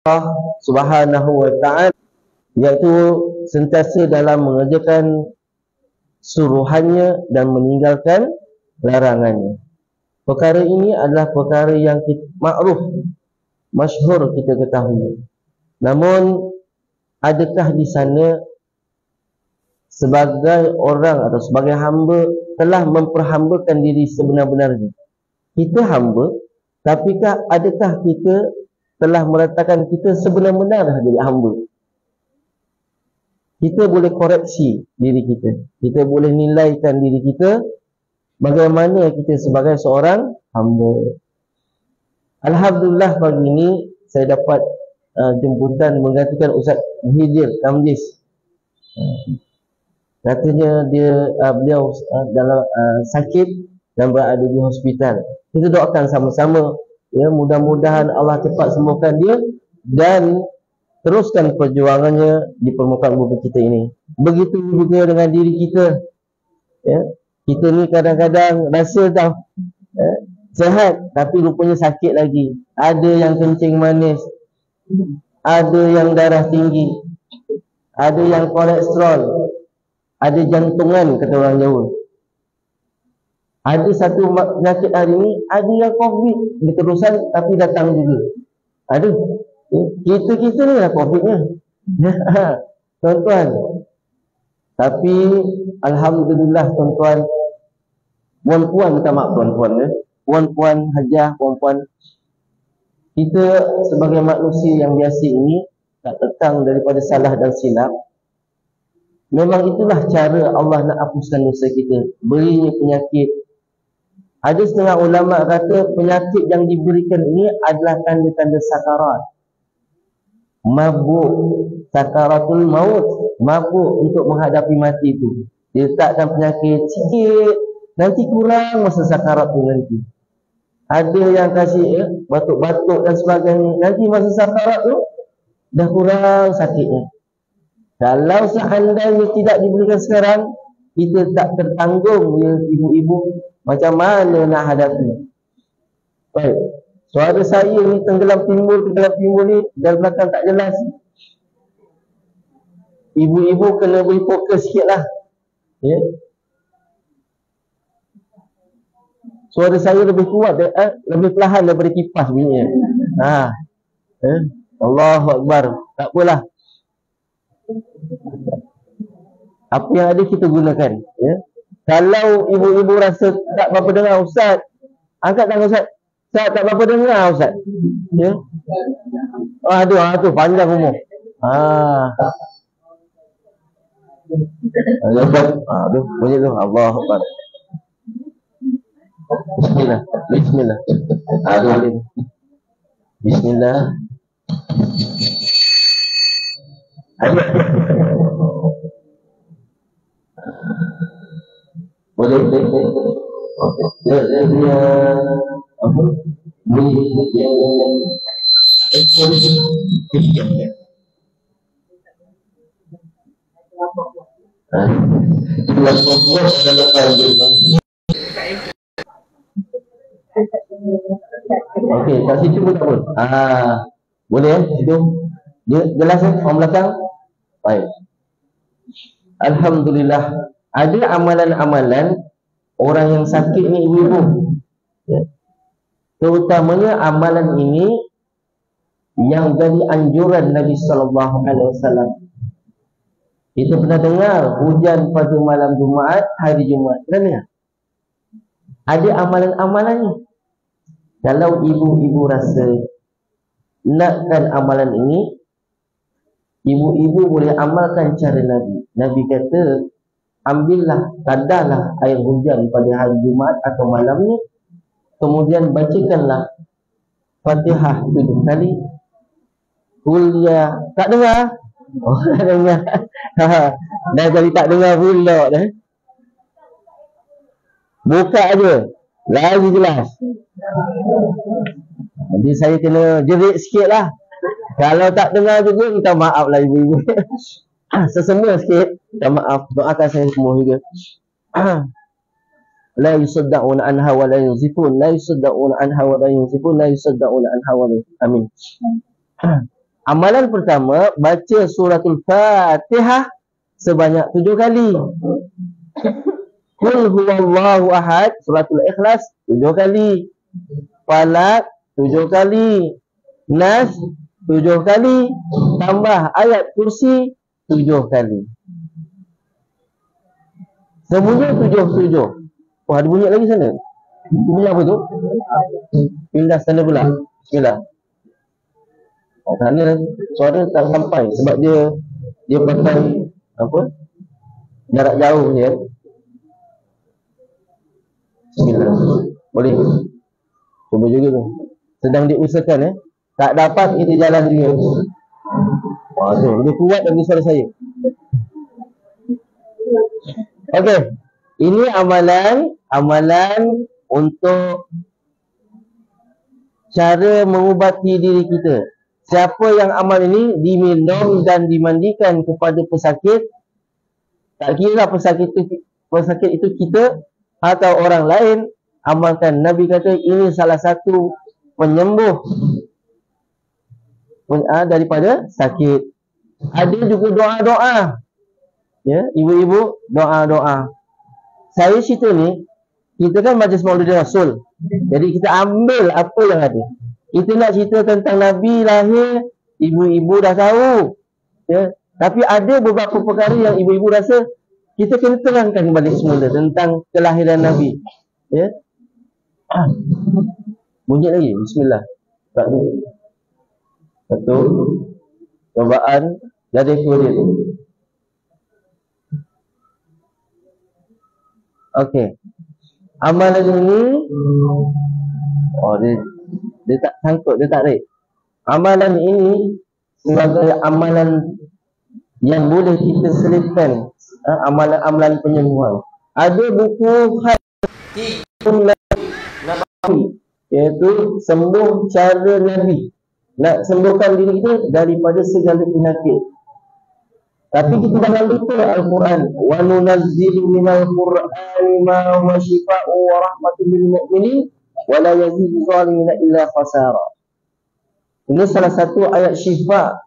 Allah Subhanahu wa ta'ala, iaitu sentiasa dalam mengerjakan suruhannya dan meninggalkan larangannya. Perkara ini adalah perkara yang makruf, masyhur kita ketahui. Namun adakah di sana sebagai orang atau sebagai hamba telah memperhambakan diri sebenar-benarnya? Kita hamba, tapikah adakah kita telah meletakkan kita sebenar-benar jadi hamba? Kita boleh koreksi diri kita, kita boleh nilaikan diri kita bagaimana kita sebagai seorang hamba. Alhamdulillah pagi ini saya dapat jemputan menggantikan Ustaz Muhyiddin Kamdis. Katanya beliau dalam sakit dan berada di hospital. Kita doakan sama-sama, ya, mudah-mudahan Allah cepat sembuhkan dia dan teruskan perjuangannya di permukaan bumi kita ini. Begitu juga dengan diri kita, ya. Kita ni kadang-kadang rasa sehat tapi rupanya sakit lagi. Ada yang kencing manis, ada yang darah tinggi, ada yang kolesterol, ada jantungan kata orang Jawa. Ada satu penyakit hari ini, ada yang COVID berterusan tapi datang juga. Ada. Kita ni lah COVID-nya. Tuan-tuan. Tapi alhamdulillah tuan-tuan, puan-puan, minta maaf tuan-puan, puan-puan hajah, puan-puan, kita sebagai manusia yang biasa ini tak tekang daripada salah dan silap. Memang itulah cara Allah nak hapuskan dosa kita, berinya penyakit. Ada setengah ulama kata penyakit yang diberikan ini adalah tanda-tanda sakarat. Mabuk, sakaratul maut, mabuk untuk menghadapi mati itu. Diletakkan penyakit sikit, nanti kurang masa sakarat tu nanti. Ada yang kasih batuk-batuk dan sebagainya, nanti masa sakarat tu dah kurang sakitnya. Kalau seandainya tidak diberikan sekarang, kita tak tertanggung, ya ibu-ibu, macam mana nak hadapi. Baik, suara saya ni tenggelam timbul ni dari belakang tak jelas. Ibu-ibu kena beri fokus sikit lah, ya. Suara saya lebih kuat, lebih perlahan daripada kipas bunyinya. Allahu Akbar. Tak apalah, apa yang ada kita gunakan, ya. Kalau ibu-ibu rasa tak berapa dengar Ustaz, angkat tangan Ustaz. Ustaz tak berapa dengar Ustaz, ya. Aduh, panjang umur. Aduh, bunyi tu Allahu Akbar. Bismillah. Bismillah. Boleh. Dia apa? Okey, kat situ pun tak pun. Boleh situ. Dia jelas orang belakang. Baik. Alhamdulillah, ada amalan-amalan orang yang sakit ni ibu-ibu, ya. Terutamanya amalan ini yang dari anjuran Nabi sallallahu alaihi wasallam. Kita pernah dengar hujan pada malam Jumaat, hari Jumaat, kan? Ada amalan-amalannya. Kalau ibu-ibu rasa nakkan amalan ini, ibu-ibu boleh amalkan cara Nabi. Nabi kata, ambillah, kadarlah air hujan pada hari Jumaat atau malamnya, kemudian bacakanlah Fatihah 7 kali. Kuliah, tak dengar? Oh, tak dengar. Dah jadi tak dengar pula dah. Buka aja, lagi jelas. Jadi saya kena jerit sikit lah. Kalau tak dengar juga, minta maaf lah ibu-ibu. Sesemua sikit, minta maaf. Doakan saya semua juga. La yusadda'una anha wa la yunzifun. La yusadda'una anha wa la yunzifun. La yusadda'una anha wa la yunzifun. Amin. Amalan pertama, baca suratul Fatihah sebanyak 7 kali. Qul huwallahu ahad, suratul Ikhlas 7 kali. Falak 7 kali. Nas 7 kali. Tambah ayat kursi 7 kali. Semuanya 7. Oh, ada bunyi lagi sana. Bunyi apa tu? Pindah sana pula. Bismillah. Oh, sana suara tak sampai sebab dia pakai apa? Jarak jauh ni kan. Bismillah. Boleh. Cuba juga tu. Sedang diusahakan tak dapat kita jalan juga. Wah, tu lebih kuat dari suara saya. Okey. Ini amalan untuk cara mengubati diri kita. Siapa yang amal ini diminum dan dimandikan kepada pesakit, tak kira pesakit itu kita atau orang lain, amalkan. Nabi kata ini salah satu penyembuh daripada sakit. Ada juga doa-doa. Ya, ibu-ibu doa-doa. Saya cerita ni, kita kan majlis Maulid Rasul. Jadi kita ambil apa yang ada. Kita nak cerita tentang Nabi lahir, ibu-ibu dah tahu. Ya, tapi ada beberapa perkara yang ibu-ibu rasa kita kena terangkan balik semula tentang kelahiran Nabi. Ya. Bunyi lagi. Bismillah. Satu. Cobaan dari kulit. Okey. Amalan ini dia tak sangkut, dia tak rek. Amalan ini sebagai amalan yang boleh kita selipkan, amalan-amalan penyembuhan. Ada buku Nabi, iaitu sembuh cara Nabi. Nak sembuhkan diri kita daripada segala penyakit. Tapi kita jangan lupa Al-Quran. Wa nunazzilu minal Qur'ani ma huwa shifaa'un wa rahmatun lil mu'minin wa la yazidu zalimina illa khasara. Ini salah satu ayat syifa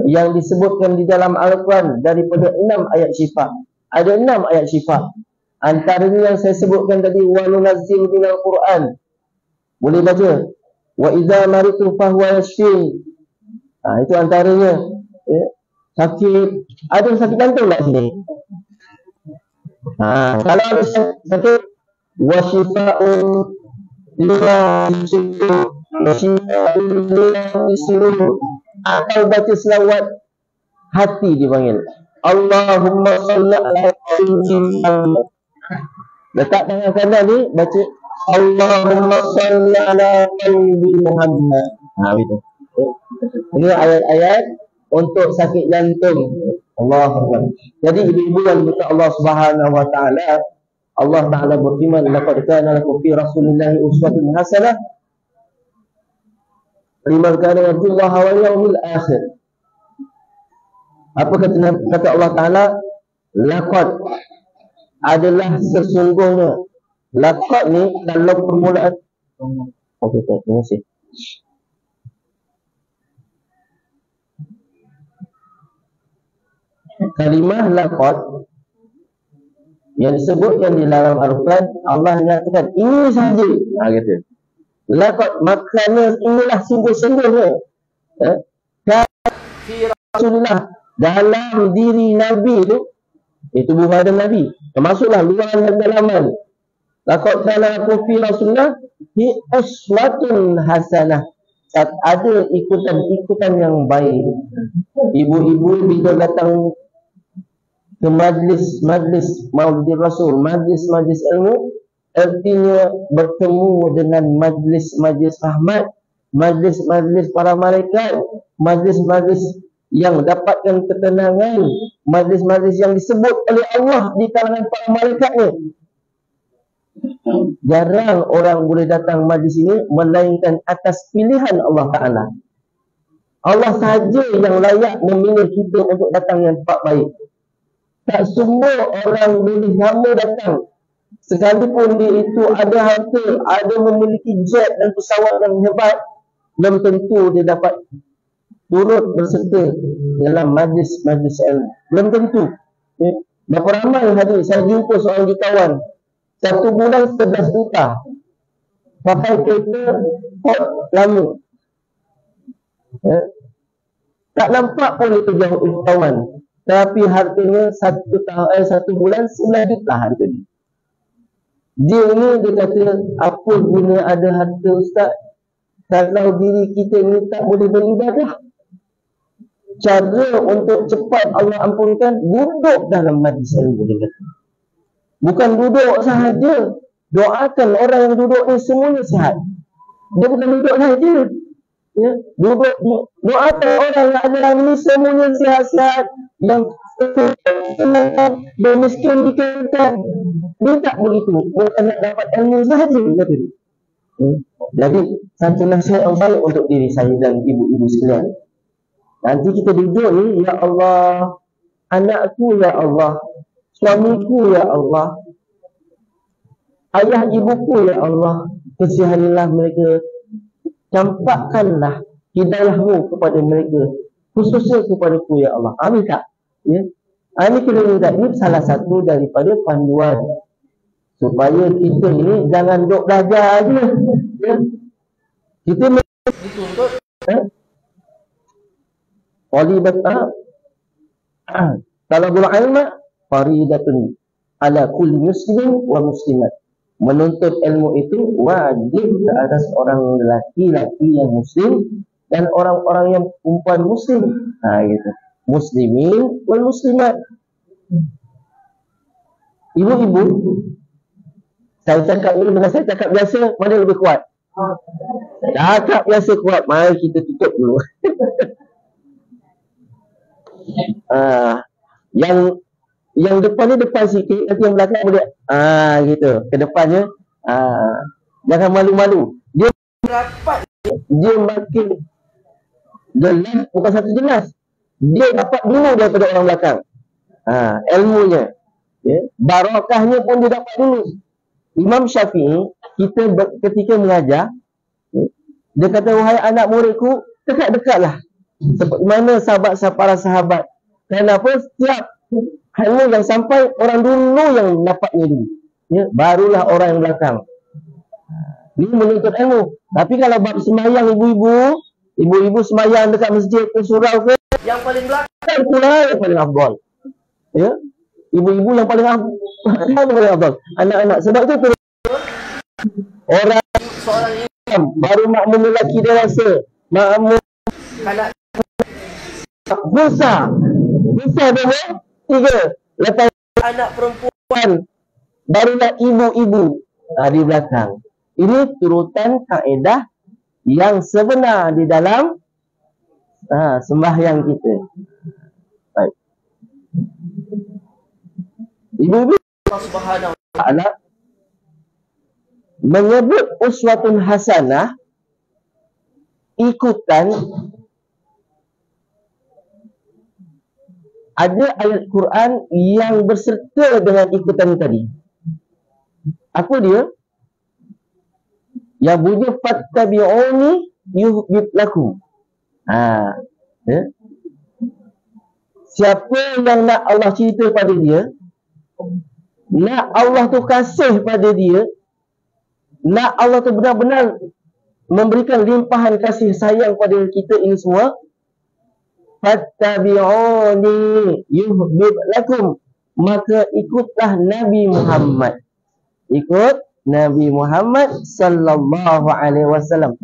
yang disebutkan di dalam Al-Quran daripada 6 ayat syifa. Ada 6 ayat syifa. Antaranya yang saya sebutkan tadi, wa nunazzilu minal Qur'an. Boleh baca. Wa idza maritu fa huwa yashfin. Itu antaranya. Ya. Sakit, ada sakit jantung tak sini? Kalau ada sakit, wasyifa'un lima disuruh atau baca selawat hati dipanggil. Allahumma salli ala Muhammad. Letak tangan kanan ni, baca Allahumma salli ala Muhammad. Betul. Ini ayat-ayat untuk sakit jantung. Allahu. Jadi ibu-ibu yang diberkati Allah Subhanahu wa taala, Allah Taala berfirman, laqad kana lakum fi Rasulillahi uswatun hasanah liman kana yarjullaha wal yawmil akhir. Apa kata Allah Taala? Laqad adalah sesungguhnya. Laqad ni dalam permulaan. Okey, terima kasih. Kalimah laqad yang disebut yang di dalam Al-Quran, Allah menyatakan ini sahaja. Kata laqad, maknanya inilah sungguh-sungguhnya. Fi Rasulullah, dalam diri Nabi itu bukan ada Nabi, termasuklah luaran dan dalaman. Laqad kana lakum fi Rasulullah hi uswatun hasanah. Ada ikutan yang baik. Ibu-ibu bila datang ke majlis Maulid Rasul, majlis ilmu, artinya bertemu dengan majlis rahmat, majlis para malaikat, majlis yang dapatkan ketenangan, majlis yang disebut oleh Allah di kalangan para malaikatnya. Jarang orang boleh datang majlis ini melainkan atas pilihan Allah Ta'ala. Allah sahaja yang layak memilih kita untuk datang yang tempat baik. Tak semua orang boleh nama datang. Sekalipun dia itu ada harta, ada memiliki jet dan pesawat yang hebat, belum tentu dia dapat turut berserta dalam majlis-majlis ilmu. Belum tentu. Berapa ramai hadir. Saya jumpa seorang jutawan 1 bulan 11 juta pakai kereta lama. Tak nampak pun itu jauh jutawan, tapi harganya 1 bulan 9 juta harga dia. Dia ni dia kata, apa guna ada harta ustaz kalau diri kita ni tak boleh beribadah? Cara untuk cepat Allah ampunkan, duduk dalam majlis ilmu dia kata. Bukan duduk sahaja, doakan orang yang duduk ni semuanya sihat. Dia bukan duduk sahaja, ya, duduk doakan orang yang ada ni semuanya sihat-sihat, yang yang miskin dikatakan. Dia tak begitu, bukan nak dapat ilmu sahaja kata dia. Jadi satu nasihat yang baik untuk diri saya dan ibu-ibu sekalian. Nanti kita duduk ni, ya Allah, anakku ya Allah, suamiku ya Allah, ayah ibuku ya Allah, kasihanilah mereka, campakkanlah hidayahmu kepada mereka, khususnya kepadaku ya Allah. Amin tak? Ya. Ini kena minta. Ini salah satu daripada panduan supaya kita ini jangan duk belajar aja. Ya. Kita dituntut talabul ilma faridatun ala kulli muslim wa muslimat. Menuntut ilmu itu wajib ke atas orang lelaki-lelaki yang muslim dan orang-orang yang perempuan muslim. Gitu. Muslimin wal muslimat. Ibu-ibu, saya cakap dulu dengan saya cakap biasa, mana lebih kuat? Cakap biasa kuat. Mari kita tutup dulu. Yang depan ni depan sikit, nanti yang belakang boleh gitu. Ke depannya jangan malu-malu. Dia rapat, dia makin jelas, bukan satu jelas. Dia dapat dulu daripada orang belakang. Ilmunya, ya, barakahnya pun dia dapat dulu. Imam Syafi'i, kita ketika mengajar, ya, dia kata, wahai anak muridku, dekat-dekatlah. Seperti mana para sahabat. Kenapa? Setiap ilmu yang sampai, orang dulu yang dapatnya dulu, ya, barulah orang yang belakang. Ini menuntut ilmu. Tapi kalau bab sembahyang ibu-ibu sembahyang dekat masjid ke surau ke, yang paling belakang pula yang paling afdal. Ya, ibu-ibu yang paling afdal. Anak-anak, sebab itu orang seorang imam baru makmum lelaki dia rasa makmum anak besar dia 3, lepas anak perempuan barulah ibu-ibu di belakang. Ini turutan kaedah yang sebenar di dalam sembahyang kita. Baik. Ibu-ibu, Allah Subhanahu wa taala menyebut uswatun hasanah, ikutan. Ada ayat Quran yang berserta dengan ikutan tadi. Apa dia? Yang bunyi fattabi'uni yuhbib lakum. Ya. Siapa yang nak Allah cerita pada dia, nak Allah tu kasih pada dia, nak Allah tu benar-benar memberikan limpahan kasih sayang pada kita ini semua, fattabi'uni yuhbib lakum, maka ikutlah Nabi Muhammad. Ikut Nabi Muhammad sallallahu alaihi wasallam.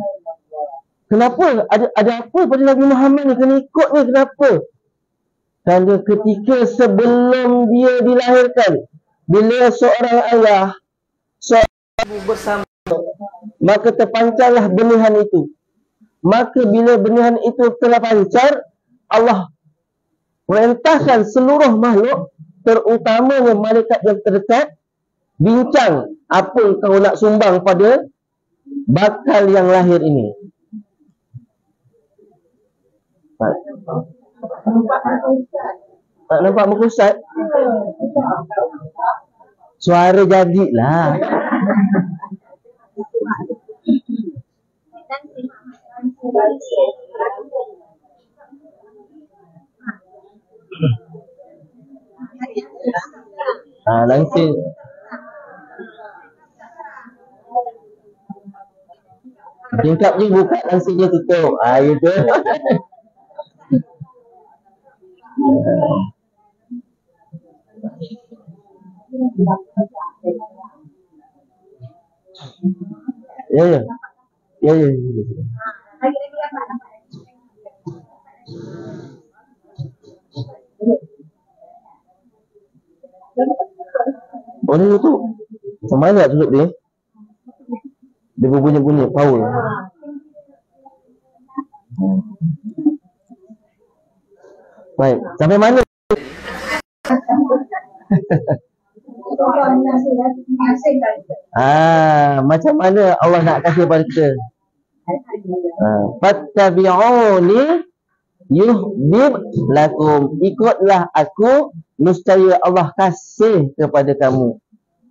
Kenapa? Ada apa pada Nabi Muhammad ni kena ikut ni? Kenapa? Kerana ketika sebelum dia dilahirkan, bila seorang ayah, seorang ibu bersama, maka terpancarlah benihan itu. Maka bila benihan itu telah pancar, Allah perintahkan seluruh makhluk, terutamanya malaikat yang terdekat, bincang apa kau nak sumbang pada bakal yang lahir ini. Tak nampak muka Ustaz? Suara jadilah. Langsir. Tingkap je buka, langsir je tutup. Gitu. Ya, ya. Ya, ya. Oh, ni tu. Macam mana nak tutup dia? Dia berbunyi-bunyi, power. Baik, sampai mana? Macam mana Allah nak kasih pada kita? Fattabi'uni yuhbib lakum. Ikutlah aku, nescaya Allah kasih kepada kamu.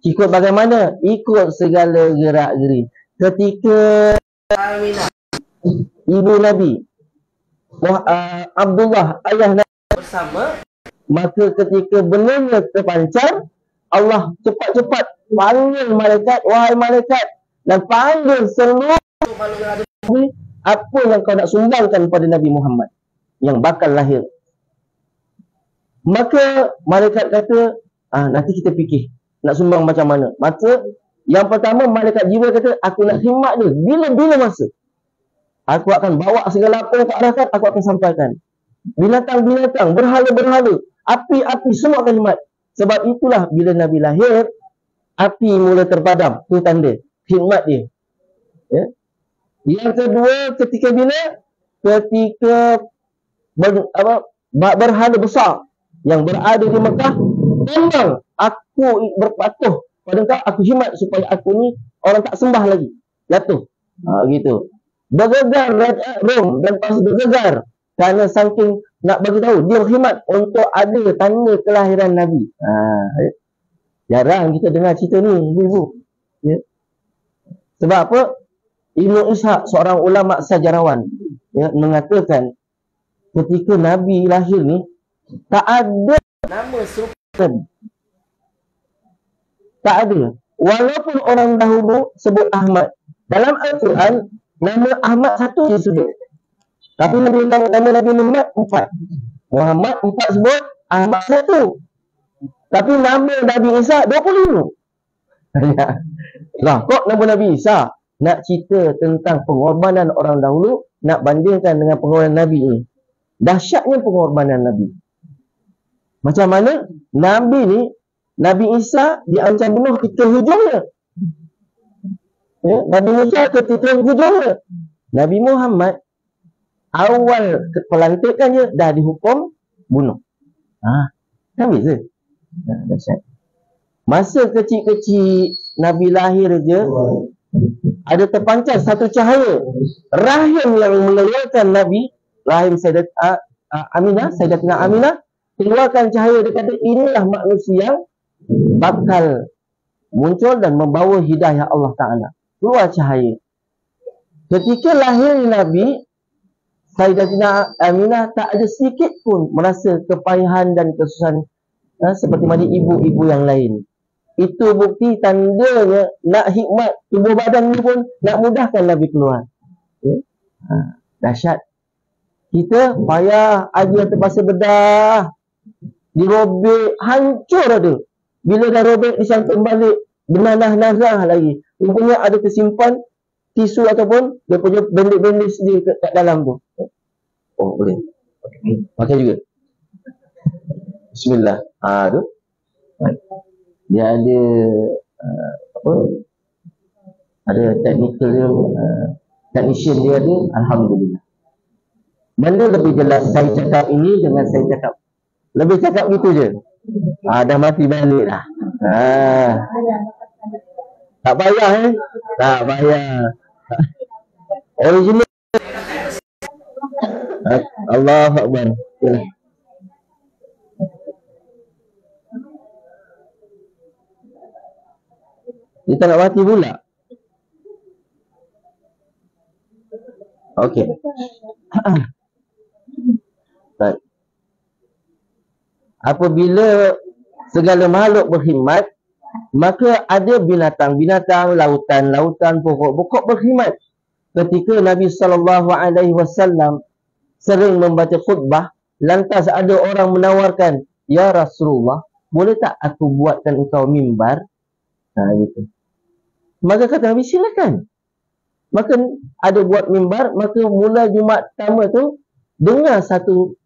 Ikut bagaimana? Ikut segala gerak-geri. Ketika Aminah, ibu Nabi Abdullah, ayah Nabi bersama, maka ketika benarnya terpancar, Allah cepat-cepat panggil malaikat, wahai malaikat, dan panggil seluruh makhluk apa yang kau nak sumbangkan pada Nabi Muhammad yang bakal lahir. Maka malaikat kata, nanti kita fikir nak sumbang macam mana. Maka yang pertama, malaikat jiwa kata, aku nak khidmat dia bila-bila masa. Aku akan bawa segala apa yang kau arahkan, aku akan sampaikan. Binatang-binatang, berhala-berhala, api-api, semua akan khidmat. Sebab itulah bila Nabi lahir, api mula terpadam. Itu tanda khidmat dia. Ya. Yang kedua, ketika bila? Ketika berhala besar yang berada di Mekah tembang, aku berpatuh pada kau, aku khidmat supaya aku ni orang tak sembah lagi. Jatuh. Gitu. Bergegar Rom dan pas bergegar kerana saking nak bagi tahu dia khidmat untuk ada tanda kelahiran Nabi. Jarang kita dengar cerita ni, ibu-ibu. Ya. Sebab apa? Ibnu Ishaq, seorang ulama sejarawan, ya, mengatakan ketika Nabi lahir ni tak ada nama serupa Nabi. Tak ada. Walaupun orang dahulu sebut Ahmad. Dalam Al-Quran, nama Ahmad satu je sebut. Tapi nama Nabi Muhammad 4. Muhammad 4 sebut, Ahmad satu. Tapi nama Nabi Isa 25. Lah, kok nama Nabi Isa? Nak cerita tentang pengorbanan orang dahulu, nak bandingkan dengan pengorbanan Nabi ni. Dahsyatnya pengorbanan Nabi. Macam mana? Nabi ni, Nabi Isa diancam bunuh ketika hujungnya. Ya, Nabi Musa ketika hujungnya. Nabi Muhammad awal pelantikannya dah dihukum bunuh. Kan beza? Dahsyat. Masa kecil-kecil Nabi lahir je, ada terpancar satu cahaya rahim yang mengeluarkan Nabi, rahim Sayyidatina Aminah, keluarkan cahaya. Dia kata inilah manusia yang bakal muncul dan membawa hidayah Allah Ta'ala. Keluar cahaya. Ketika lahir Nabi, Sayyidatina Aminah tak ada sedikit pun merasa kepayahan dan kesusahan seperti mana ibu-ibu yang lain. Itu bukti tandanya nak hikmat tubuh badan ni pun nak mudahkan Nabi keluar. Ya? Dahsyat. Kita payah, ada terpaksa bedah, dirobek, hancur ada. Bila dah robek, disangkut balik, bernanah-nanah lagi. Rupanya ada tersimpan tisu ataupun dia punya bandit-bandit sendiri kat dalam tu. Oh, boleh. Pakai juga. Bismillah. Tu. Dia ada ada technical dia, technician dia ada. Alhamdulillah. Benda lebih jelas saya cakap ini dengan saya cakap. Lebih cakap gitu je. Dah mati balik dah. Tak payah tak payah. Original. Allahu Akbar. Kita nak mati pula. Okey. Baik. Apabila segala makhluk berkhidmat, maka ada binatang-binatang, lautan-lautan, pokok-pokok berkhidmat. Ketika Nabi SAW sering membaca khutbah, lantas ada orang menawarkan, "Ya Rasulullah, boleh tak aku buatkan engkau mimbar?" Gitu. Maka kata Nabi, silakan. Maka ada buat mimbar, maka mula Jumaat pertama tu dengar satu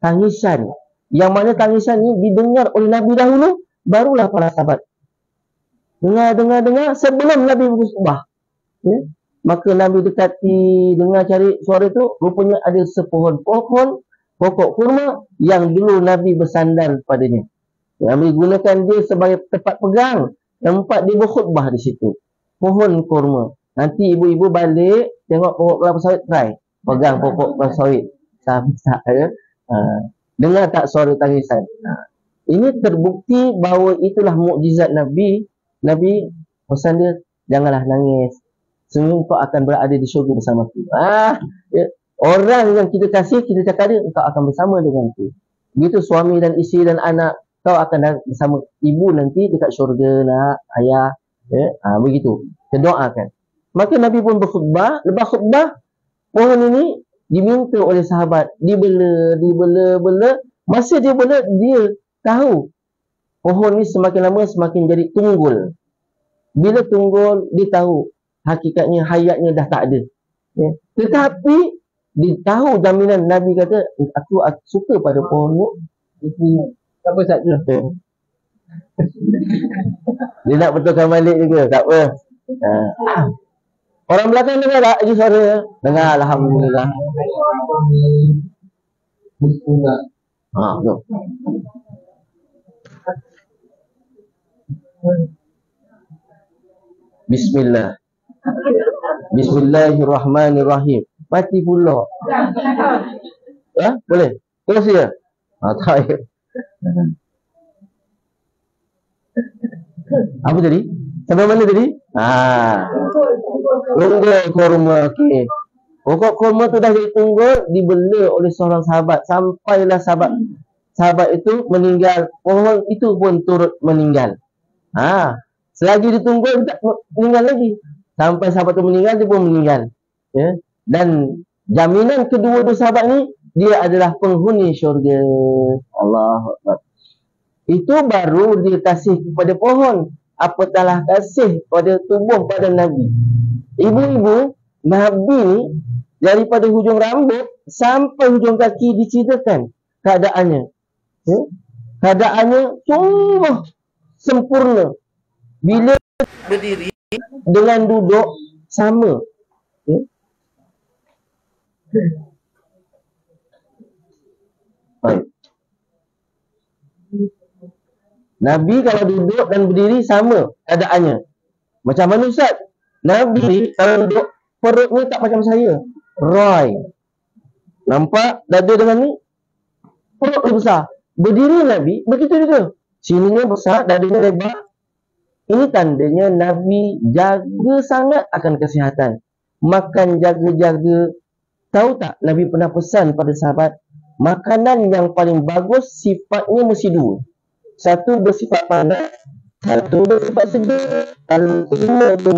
tangisan, yang mana tangisan ni didengar oleh Nabi dahulu, barulah para sahabat dengar sebelum Nabi berkhutbah. Ya? Maka Nabi dekati, dengar cari suara tu, rupanya ada sepohon-pohon pokok kurma yang dulu Nabi bersandar padanya. Nabi gunakan dia sebagai tempat pegang, tempat dia berkhutbah di situ. Pohon kurma. Nanti ibu-ibu balik tengok pokok kelapa sawit, try pegang pokok kelapa sawit. Tak ya. Dengar tak suara tangisan. Ini terbukti bahawa itulah mukjizat Nabi. Nabi pesan dia, janganlah nangis. Sungguh kau akan berada di syurga bersamaku. Ya. Orang yang kita kasih, kita cakap dia, kau akan bersama denganku. Begitu suami dan isteri dan anak, kau akan bersama ibu nanti dekat syurga, nak, ayah. Ya. Begitu. Kita doakan. Maka Nabi pun berkhutbah. Lepas khutbah, pohon ini diminta oleh sahabat. Dibela. Masa dia bela, dia tahu pohon ni semakin lama semakin jadi tunggul. Bila tunggul, dia tahu hakikatnya hayatnya dah tak ada. Ya. Tetapi dia tahu jaminan. Nabi kata, aku suka pada pohon ni. Tak apa saja. Ya. Dia nak betulkan balik juga. Tak apa. Orang belakang dengar tak lagi suara? Dengar, alhamdulillah. Tu. Bismillah. Bismillahirrahmanirrahim. Mati pula. Boleh? Terus ya? Tak. Apa tadi? Sampai mana tadi? Tunggul kurma. Okey. Pokok kurma tu dah jadi tunggul, dibela oleh seorang sahabat. Sampailah sahabat itu meninggal. Pohon itu pun turut meninggal. Selagi ditunggul, tak meninggal lagi. Sampai sahabat itu meninggal, dia pun meninggal. Ya? Dan jaminan kedua-dua sahabat ni, dia adalah penghuni syurga. Allahu Akbar. Itu baru dia kasih kepada pohon. Apatahlah kasih pada tubuh badan Nabi. Ibu-ibu, Nabi ni daripada hujung rambut sampai hujung kaki diceritakan keadaannya. Ya? Keadaannya sungguh sempurna. Bila berdiri dengan duduk sama. Ya? Baik. Nabi kalau duduk dan berdiri sama keadaannya. Macam mana Ustaz? Nabi kalau duduk, perutnya tak macam saya. Roy. Nampak dada dengan ni? Perut dia besar. Berdiri Nabi, begitu juga. Sininya besar, dadanya lebar. Ini tandanya Nabi jaga sangat akan kesihatan. Makan jaga-jaga. Tahu tak Nabi pernah pesan pada sahabat, makanan yang paling bagus sifatnya mesti dua. Satu bersifat panas, satu bersifat sejuk. Kalau semua itu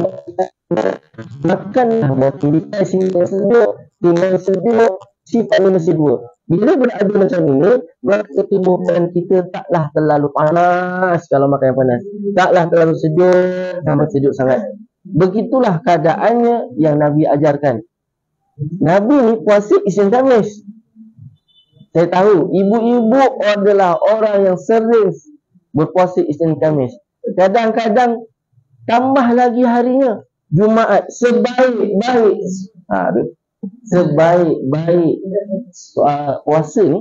makan kita sini sejuk, timai sejuk, sifatnya mesti dua. Bila berada macam ini, maka tubuh badan kita taklah terlalu panas kalau makan yang panas. Taklah terlalu sejuk, sampai sejuk sangat. Begitulah keadaannya yang Nabi ajarkan. Nabi ni puasa Isnin Khamis. Saya tahu ibu-ibu adalah orang yang sering berpuasa Isnin Khamis. Kadang-kadang tambah lagi harinya Jumaat. Sebaik-baik puasa ni,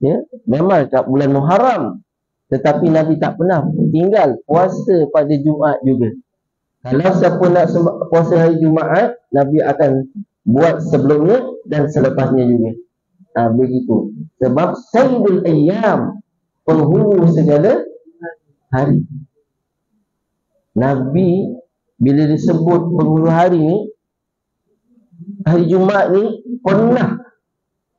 ya, memang kat bulan Muharram, tetapi Nabi tak pernah tinggal puasa pada Jumaat juga. Kalau siapa nak puasa hari Jumaat, Nabi akan buat sebelumnya dan selepasnya juga. Begitu. Sebab Sayyidul Ayyam, penghulu segala hari. Nabi bila disebut penghulu hari ni, hari Jumaat ni pernah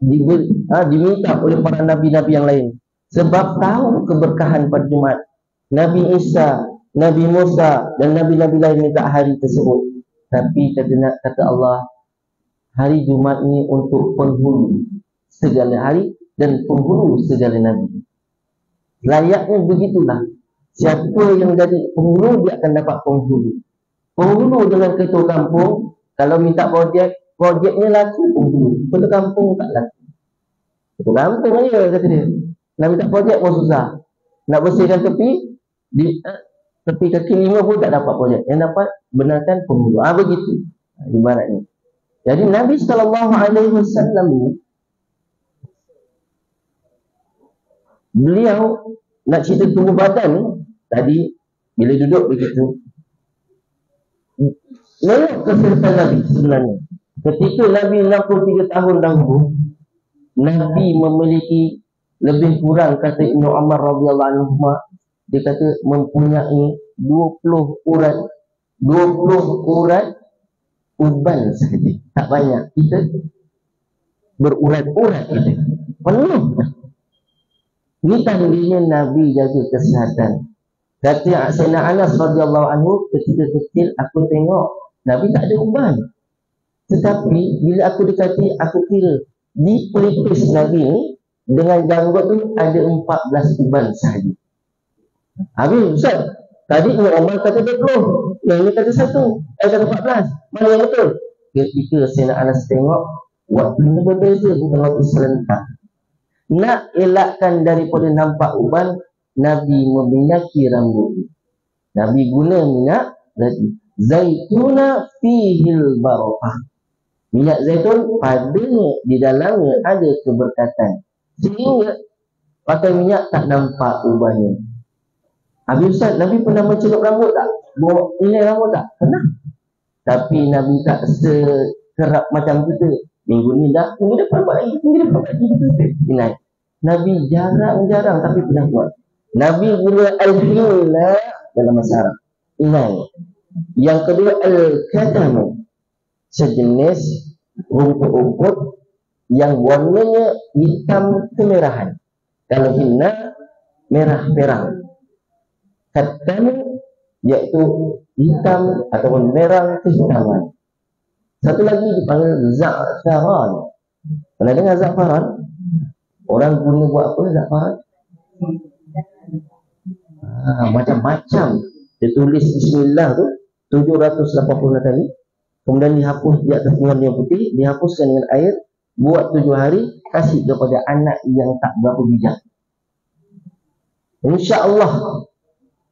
diminta oleh para nabi-nabi yang lain. Sebab tahu keberkahan pada Jumaat. Nabi Isa, Nabi Musa dan Nabi-Nabi lain minta hari tersebut. Tapi kata Allah, hari Jumaat ini untuk penghulu segala hari dan penghulu segala Nabi. Layaknya begitulah. Siapa yang jadi penghulu, dia akan dapat penghulu. Penghulu dengan ketua kampung, kalau minta projeknya laku penghulu. Ketua kampung tak laku. Ketua kampung aja kata dia. Nak minta projek pun susah. Nak bersihkan tepi, di tepi kaki lima pun tak dapat projek. Yang dapat benarkan penghulu. Begitu ibaratnya. Jadi Nabi SAW ni, beliau nak cerita tubuh badan ni, tadi bila duduk begitu, memang kesihatan Nabi sebenarnya. Ketika Nabi 63 tahun dahulu, Nabi memiliki lebih kurang, kata Ibnu Umar radhiyallahu anhu, dia kata mempunyai 20 urat uban sahaja. Tak banyak. Kita berurat-urat kita. Penuh. Ini tandanya Nabi jaga kesihatan. Kata Sayyidina Anas radhiyallahu anhu, ketika kecil aku tengok Nabi tak ada uban. Tetapi bila aku dekati, aku kira di pelipis Nabi ni dengan janggut tu ada 14 uban sahaja. Habis Ustaz, tadi Umar kata 20, yang ini kata 1, kata 14. Mana yang betul? Ketika Sayyidina Anas tengok, waktunya berbeza, bukan waktu serentak. Nak elakkan daripada nampak uban, Nabi meminyaki rambut. Nabi guna minyak zaituna fihil barakah. Minyak zaitun padanya, di dalamnya ada keberkatan. Sehingga pakai minyak tak nampak ubannya. Habis Ustaz, Nabi pernah mencelup rambut tak? Bawa ilai rambut tak? Pernah. Tapi Nabi tak sekerap macam kita. Minggu ni dah, minggu depan baik, minggu depan baik. Inai. Nabi jarang-jarang tapi pernah buat. Nabi guna al-hina dalam bahasa Arab. Inai. Yang kedua, al-katamu. Sejenis rumput-rumput yang warnanya hitam kemerahan. Kalau hina, merah perang. Katamu iaitu hitam ataupun merah kehitaman. Satu lagi dipanggil za'faran. Pernah dengar za'faran? Orang guna buat apa za'faran? Macam-macam. Dia tulis bismillah tu 780 kali. Kemudian dihapus di atas dengan yang putih, dihapuskan dengan air, buat 7 hari, kasih kepada anak yang tak berapa bijak. InsyaAllah.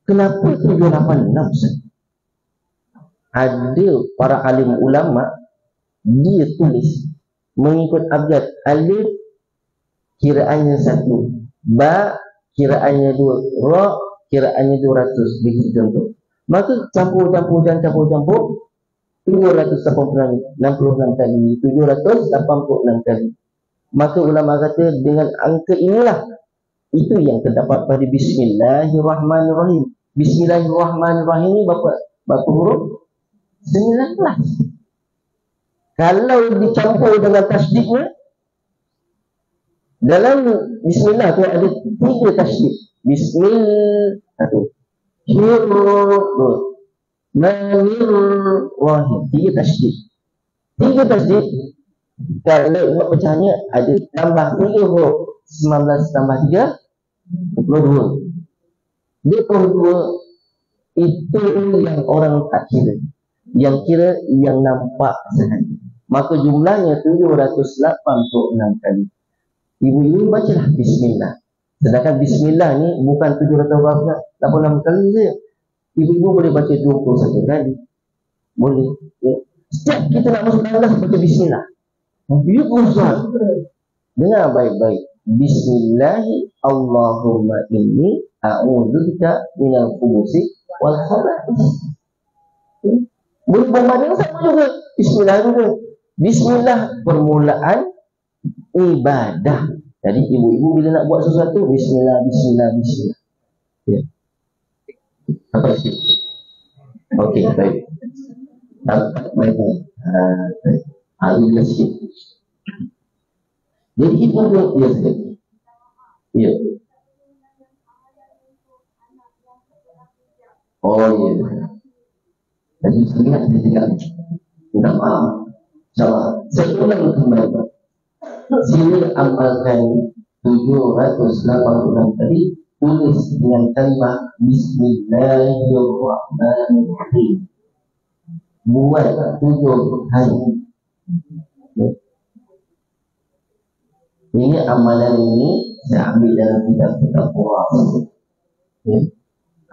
Kenapa 786? Ada para alim ulama, dia tulis mengikut abjad. Alif kiraannya 1, ba kiraannya 2, ra kiraannya 200. Begitu contoh. Maka campur-campur 766 kali, 786 kali. Maka ulama kata dengan angka inilah, itu yang terdapat pada Bismillahirrahmanirrahim. Bismillahirrahmanirrahim ni berapa huruf? 19. Kalau dicampur dengan tasydidnya, dalam Bismillah tu ada 3 tasydid. Bismillah satu, Manirrahim, 3 tasydid. 3 tasydid. Kalau buat pecahnya ada tambah 3 huruf. 19 tambah 3 22. 22 itu yang orang tak kira. Yang kira yang nampak sahaja. Maka jumlahnya 786 kali. Ibu-ibu bacalah bismillah. Sedangkan bismillah ni bukan 786 kali saja. Ibu-ibu boleh baca 21 kali. Boleh. Ya. Setiap kita nak masuk tangga baca bismillah. Ya Ustaz. Dengar baik-baik. Bismillahi Allahumma inni a'udzubika minal khubuthi wal khaba'ith. Boleh bermakna sama juga. Bismillah juga. Bismillah permulaan ibadah. Jadi ibu-ibu bila nak buat sesuatu, bismillah, bismillah, bismillah. Ya. Apa sih? Okey, baik. Baik. Alhamdulillah sikit. Jadi itu dia saja. Ya. Oh iya. Jadi saya tidak minta maaf. Salah. Saya ulang kembali. Sini amalkan 786 tadi, tulis dengan kalimat Bismillahirrahmanirrahim. Buat 7 hari. Ini amalan ini saya ambil dalam kitab-kitab Quran.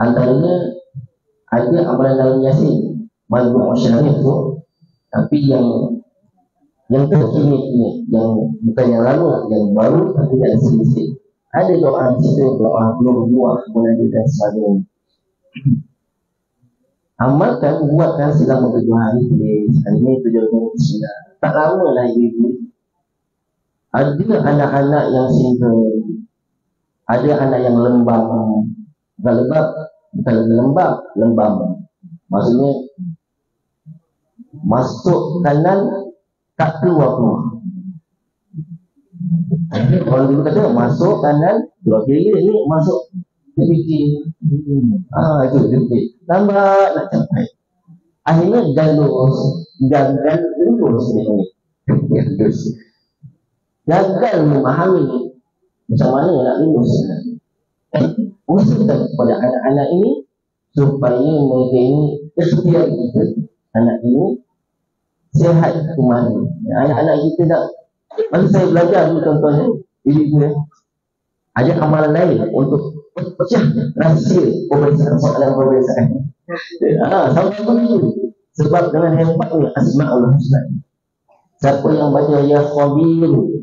Antaranya ada amalan dalam Yasin, Majmu' Syarif tu, tapi yang terkini ini, yang bukan yang lama, yang baru tapi ada sedikit. Ada doa di situ, doa belum buah mulai dan sebagainya. Amalkan, buatkan selama 7 hari tulis. Hari ini 7 tak lama lah ibu. Ada anak-anak yang single, ada anak yang lembab. Bukan lembab. Maksudnya masuk kanan tak keluar. Kalau dulu kata masuk kanan keluar kiri, ni masuk dia fikir. Itu dia fikir. Lambat nak capai. Akhirnya gagal lulus ni. Gagal memahami macam mana nak lulus. Usahakan kepada anak-anak ini supaya mereka ini ikhtiar kita, anak ini sihat kemana. Anak-anak kita tak. Masa saya belajar dulu contohnya, ibu ada amalan lain untuk pecah rahsia pemeriksaan soalan-pemeriksaan. Sampai begitu. Sebab dengan hebatnya Asma'ul Husna. Siapa yang baca Ya Khabir,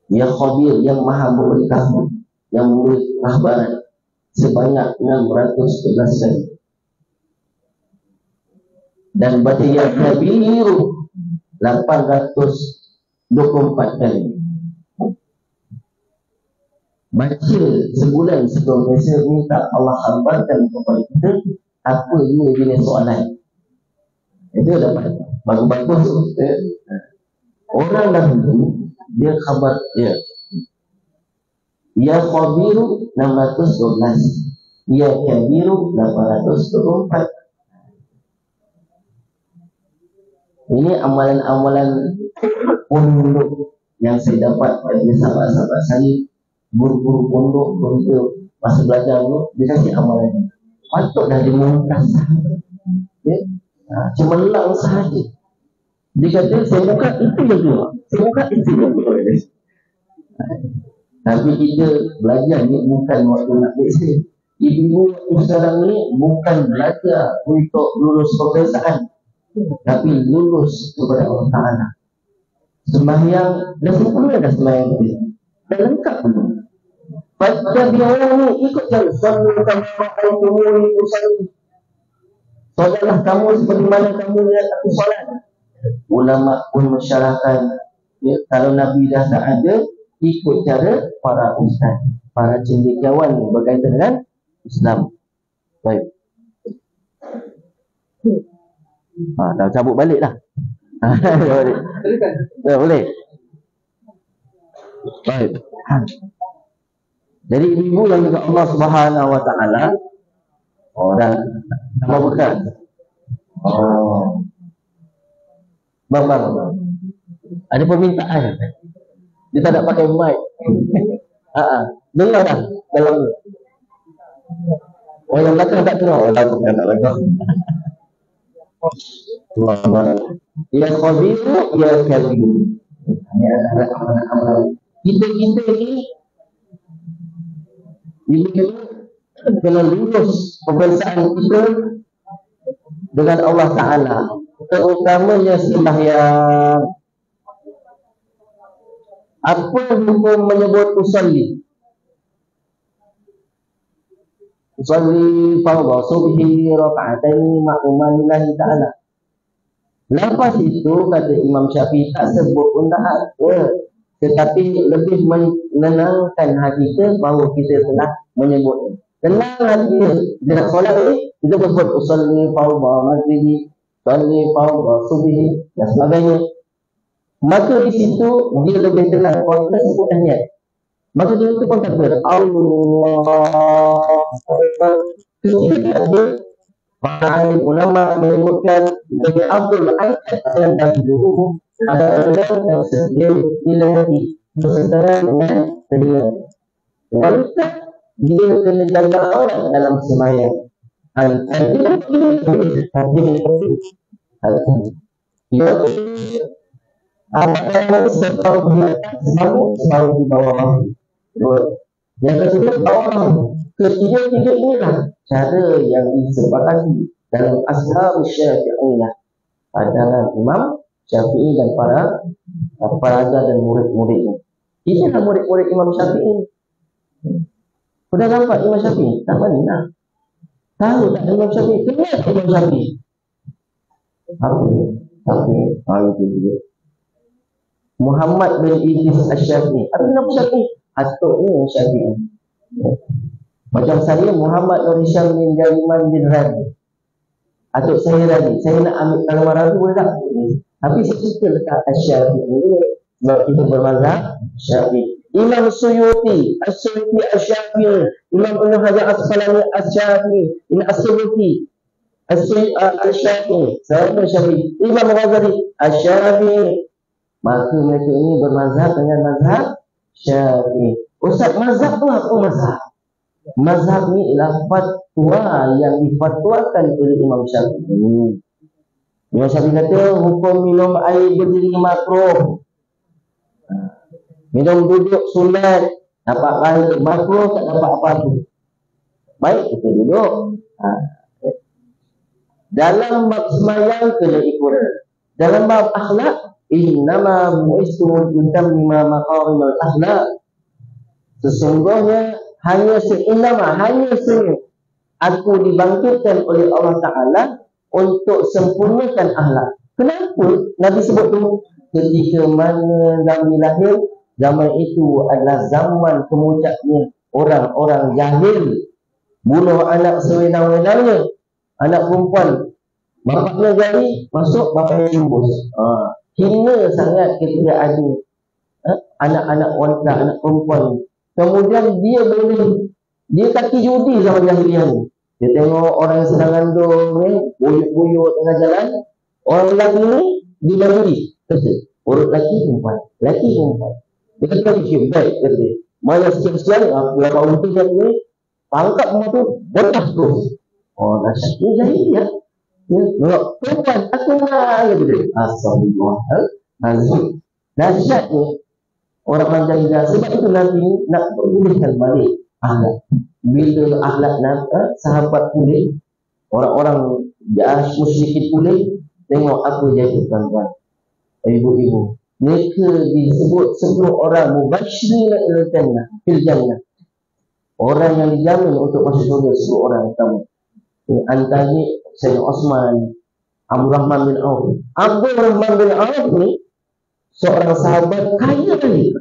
Ya Khabir, yang maha memberi kabar, yang memberi kabaran sebanyak 611 kali. Dan baca Ya Kabir 824 kali. Baca sebulan sebelum biasa, minta Allah khabarkan kepada kita apa juga jenis soalan. Itu dapat bagus-bagus. Orang dahulu dia khabar dia Ya Khabiru 612, Ya Kabiru 824. Ini amalan-amalan pondok yang saya dapat dari sahabat-sahabat saya, guru-guru pondok begitu masa belajar dulu, dia kasih amalan. Patut dah dimungkas. Cuma lang sahaja. Dia kata saya buka itu yang keluar, saya buka itu yang keluar. Tapi kita belajar ni bukan waktu nak belajar. Ibu sekarang ni bukan belajar untuk lulus peperiksaan, tapi lulus kepada Allah Ta'ala. Sembahyang dah sempurna dah sembahyang kita, dah lengkap belum? Baca dia orang ni ikut jalan Sallallahu alaihi wasallam. Solatlah kamu seperti mana kamu lihat aku solat. Ulama pun mensyarahkan, kalau Nabi dah tak ada, ikut cara para ustaz, para cendekiawan berkaitan dengan Islam. Baik. Dah cabut balik dah. Boleh. Baik. Jadi ibu yang juga Allah Subhanahu Wa Taala. Dah nama bukan. Bang. Ada permintaan. Dia tak nak pakai mic. Dengar dah dalam. Yang belakang tak dengar. Tak nak dengar. Ya Khabiru, Ya Kabiru. Ini adalah amalan kita ni kena lulus pemeriksaan kita dengan Allah Ta'ala, terutamanya sembahyang. Apa hukum menyebut usalli fardhu subhi raka'atain ma'muman lillahi ta'ala? Lepas itu kata Imam Syafi'i tak sebut pun tak ada, tetapi lebih menenangkan hati kita bahawa kita telah menyebut. Tenang hati kita, kita nak solat ni, kita sebut usalli fardhu maghribi, usalli fardhu subhi dan sebagainya. Maka di situ dia lebih tenang. Kalau kita sebut niat, maka dia itu pun takbir Allah. Para alim ulama menyebutkan sebagai Abdul Aisyah yang dahulu ada yang sedih dilewati bersaudara dengan telinga. Lalu dia kena jaga orang dalam sembahyang. Apa setahun di bawah. Yang kedua bawah. Ketiga inilah cara yang disepakati dalam ashab Syafi'iyah, pandangan Imam Syafi'i dan para raja dan murid-muridnya. Inilah murid-murid Imam Syafi'i. Sudah nampak Imam Syafi'i? Tak mana? Tahu tak Imam Syafi'i? Kenapa Imam Syafi'i? Apa itu dia? Muhammad bin Idris Asy-Syafi'i. Apa nama Syafi'i? Atuknya Syafi'i. Macam saya Muhammad Nur Hisham bin Jaliman bin Rabi. Atuk saya Rabi. Saya nak ambil kalmar Rabi boleh tak? Tapi saya suka letak Asy-Syafi'i. Sebab kita bermazhab Syafi'i. Imam Suyuti As-Suyuti Asy-Syafi'i. Imam Ibn Hajar Asqalani Asy-Syafi'i. Imam As-Suyuti Asy-Syafi'i. Saya Syafi'i. Imam Ghazali Asy-Syafi'i. Maka mereka ini bermazhab dengan mazhab Syafi'i. Ustaz, mazhab tu apa mazhab? Mazhab ni ialah fatwa yang difatwakan oleh Imam Syafi'i. Imam Syafi'i kata hukum minum air berdiri makruh, minum duduk sunat, dapat pahala makruh, tak dapat apa-apa. Baik, kita duduk. Dalam bab sembahyang kena ikut. Dalam bab akhlak, innama bu'istu utammima maqarimul akhlak. Sesungguhnya hanya aku dibangkitkan oleh Allah Ta'ala untuk sempurnakan akhlak. Kenapa Nabi sebut tu? Ketika mana Nabi lahir, zaman itu adalah zaman kemuncaknya orang-orang jahil, bunuh anak sewenang-wenangnya, anak perempuan bapaknya jadi masuk, bapaknya timbus. Hina sangat ketika ada anak-anak wanita, anak perempuan. Kemudian dia kaki judi zaman jahiliah ni. Dia tengok orang yang sedang ngandung ni, buyut-buyut tengah jalan, orang lelaki ni dia judi. Urut lelaki perempuan. Dia kata baik, kata dia. Maya siang-siang aku dapat untung dia ni, tangkap rumah tu, botas terus. Dahsyat ni jahiliah. Ya, tengok perempuan, aku nak kata dia. Astagfirullah. Dahsyat ni orang jahiliah. Sebab itu Nabi nak pulihkan balik akhlak. Bila akhlak sahabat pulih, orang-orang musyrikin pulih, tengok apa jadi tuan-tuan, ibu-ibu. Mereka disebut sebelum orang mubashirina fil jannah. Orang yang dijamin untuk masuk surga sebelum orang pertama. Antaranya Sayyidina Osman, Abdul Rahman bin Auf. Abdul Rahman bin Auf ni seorang sahabat kaya kali,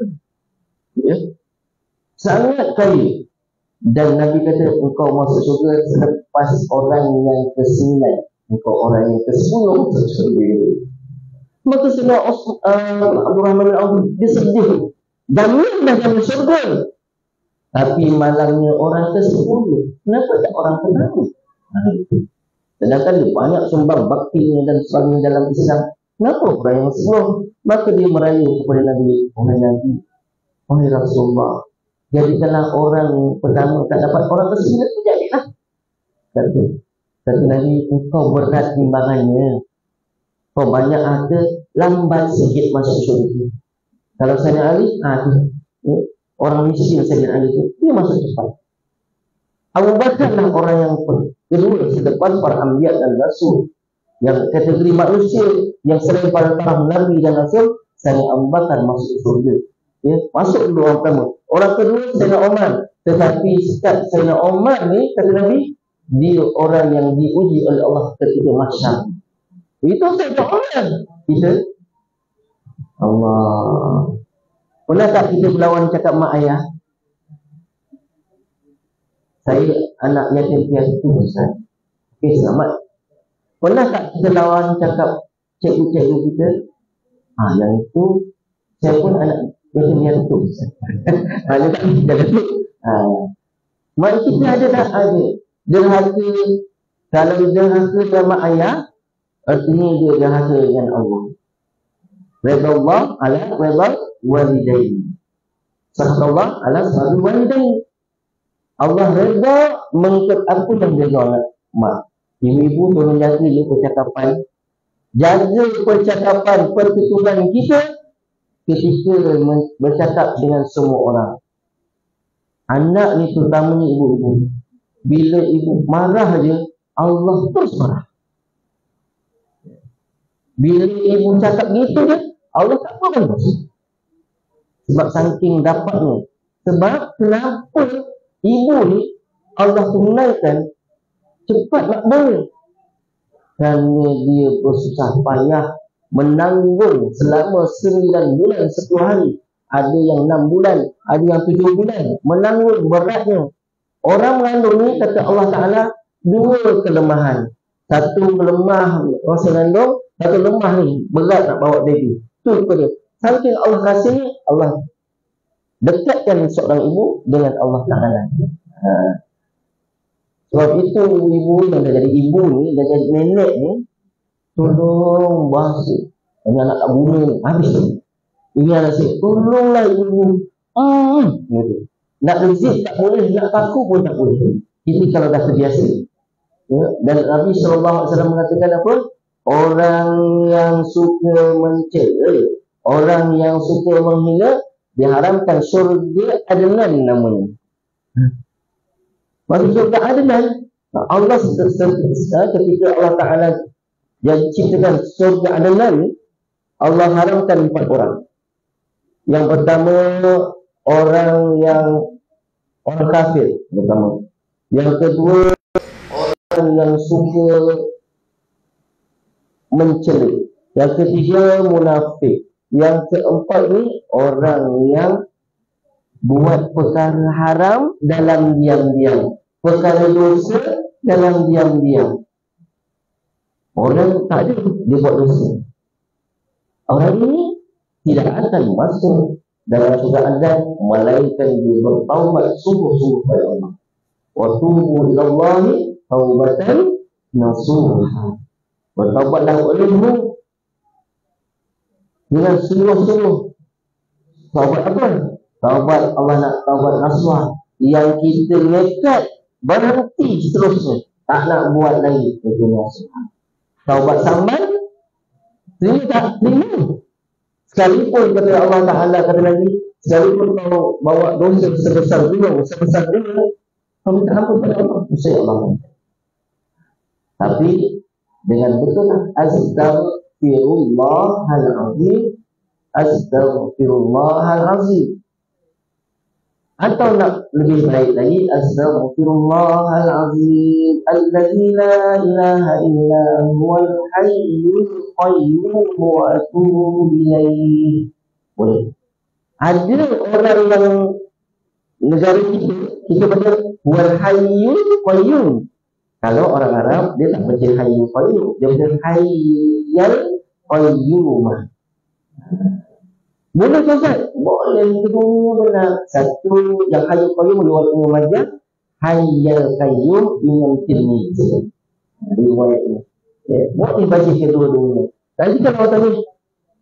ya, sangat kaya. Dan Nabi kata engkau masuk surga selepas orang yang ke-9, engkau orang yang ke-10 masuk surga. Maka Sayyidina Abdul Rahman bin Auf dia sedih, jamin dah masuk surga, tapi malangnya orang ke-10. Kenapa tak orang ke-6? Sedangkan dia banyak sumbang baktinya dan sebagainya dalam Islam. Kenapa orang yang 10? Maka dia merayu kepada Nabi, wahai Nabi, wahai Rasulullah, jadikanlah orang pertama, tak dapat orang ke-9 tu jadilah. Kata Nabi, engkau berat timbangannya, kau banyak harta, lambat sikit masuk syurga. Kalau Sayyidina Ali, orang miskin Sayyidina Ali itu, dia masuk cepat. Abu Bakar lah orang yang kedua sedepan para anbiya dan rasul. Yang kategori manusia yang selain para Nabi dan Rasul, Sayyidina Abu Bakar masuk surga. Ya, masuk dulu orang pertama. Orang kedua Sayyidina Umar. Tetapi setiap Sayyidina Umar ni, kata Nabi, dia orang yang diuji oleh Allah ketika mahsyar. Itu Sayyidina Umar. Kita Allah. Pernah tak kita berlawan cakap mak ayah? Saya anak yatim piatu, Ustaz. Okey, selamat. Pernah tak kita lawan cakap cikgu-cikgu kita? Yang itu saya pun anak yatim piatu. Dia tak bisa tu. Mak kita ada tak? Ada. Derhaka, kalau derhaka sama ayah, artinya dia derhaka dengan Allah. Redha Allah ala redha walidain. Sahabat ala sahabat walidain. Allah redha mengikut apa yang dia doa mak. Ibu-ibu tolong jaga je percakapan. Jaga percakapan pertuturan kita ketika bercakap dengan semua orang. Anak ni terutamanya ibu-ibu. Bila ibu marah je, Allah terus marah. Bila ibu cakap gitu je, Allah tak apa kan? Sebab saking dapatnya. Sebab kenapa ibu ni Allah tunaikan cepat makbul? Kerana dia bersusah payah menanggung selama 9 bulan 10 hari. Ada yang 6 bulan, ada yang 7 bulan. Menanggung beratnya. Orang mengandung ni kata Allah Ta'ala 2 kelemahan. Satu lemah rasa mengandung, satu lemah ni berat nak bawa baby. Itu dia. Saking Allah kasih, Allah dekatkan seorang ibu dengan Allah Ta'ala. Sebab itu ibu yang dah jadi ibu ni, dah jadi nenek ni, tolong bahasa. Ini anak tak guna ni, habis tu. Ini anak saya, tolonglah ibu. Nak rezeki tak boleh, nak kaku pun tak boleh. Itu kalau dah terbiasa. Ya? Dan Nabi SAW mengatakan apa? Orang yang suka mencela, orang yang suka menghina, diharamkan syurga Adnan namanya. Maksud syurga Adnan, Allah ketika Allah Ta'ala yang ciptakan syurga Adnan, Allah haramkan 4 orang. Yang pertama, orang kafir pertama. Yang kedua, orang yang suka mencela. Yang ketiga, munafik. Yang keempat ni, orang yang buat perkara haram dalam diam-diam, perkara dosa dalam diam-diam. Orang tak ada, dia buat dosa. Orang ini tidak akan masuk dalam surga azab, melainkan dia bertaubat sungguh-sungguh kepada Allah. Wa tubu ilallahi taubatan nasuha. Bertaubatlah olehmu dengan sungguh-sungguh. Taubat apa? Taubat Allah nak taubat nasuha, yang kita nekat berhenti seterusnya, tak nak buat lagi. Itu nasuha. Taubat samban, terima tak? Terima. Sekalipun kata Allah Ta'ala, kata lagi, sekalipun kau bawa dosa sebesar gunung, sebesar gunung, kau minta ampun pada Allah, usai Allah. Tapi dengan betul, astaghfirullahalazim, astaghfirullahalazim. Atau nak lebih baik lagi, astaghfirullahalazim alladzi la ilaha illa huwal hayyul qayyum wa atubu ilaih. Boleh. Ada orang yang negara kita baca wal hayyul qayyum. Kalau orang Arab dia tak baca hayyul qayyum, dia baca hayyul qayyum. Boleh Ustaz? Boleh, kedua benar. Satu yang hayyul qayyum riwayat Ibnu Majah, hayyul qayyum Imam Tirmizi. Riwayat ini. Ya, boleh baca kedua-duanya. Tadi kalau tanya,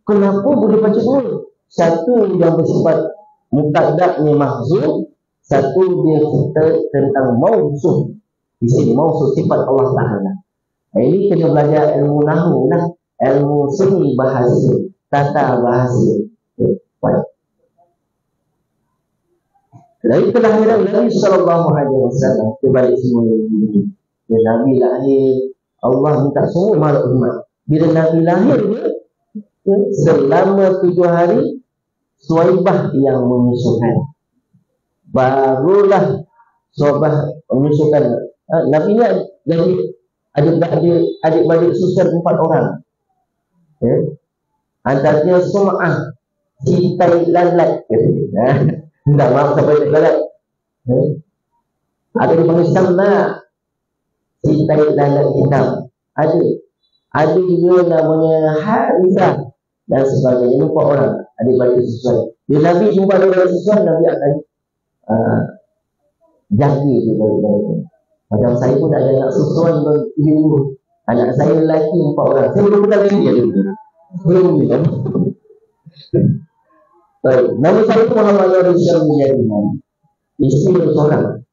kenapa boleh baca dua? Satu yang bersifat muqaddamnya mahzuf, satu dia cerita tentang mausuf. Di sini mausuf sifat Allah Ta'ala. Ini kena belajar ilmu nahwu lah, ilmu seni bahasa, tata bahasa. Dari kelahiran Nabi SAW kebalik semua ini. Bila Nabi lahir, Allah minta semua makhluk umat. Bila Nabi lahir dia, selama 7 hari Suwaibah yang menyusukan. Barulah Suwaibah menyusukan. Nabi ni jadi adik-beradik susun 4 orang. Antaranya Sum'ah, Citai Lalat. Tak maaf sampai tak lalat. Ada dipanggil Samna, Citai Lalat hitam. Ada juga namanya Harizah dan sebagainya. 4 orang adik-beradik susuan. Bila Nabi jumpa adik-beradik susuan, Nabi akan jaga dia balik-balik. Macam saya pun ada anak susuan ibu. Anak saya lelaki 4 orang. Saya belum kenal dia dulu. Belum kan? Baik. Nama saya Muhammad Rizal Mujahidin. Isteri seorang.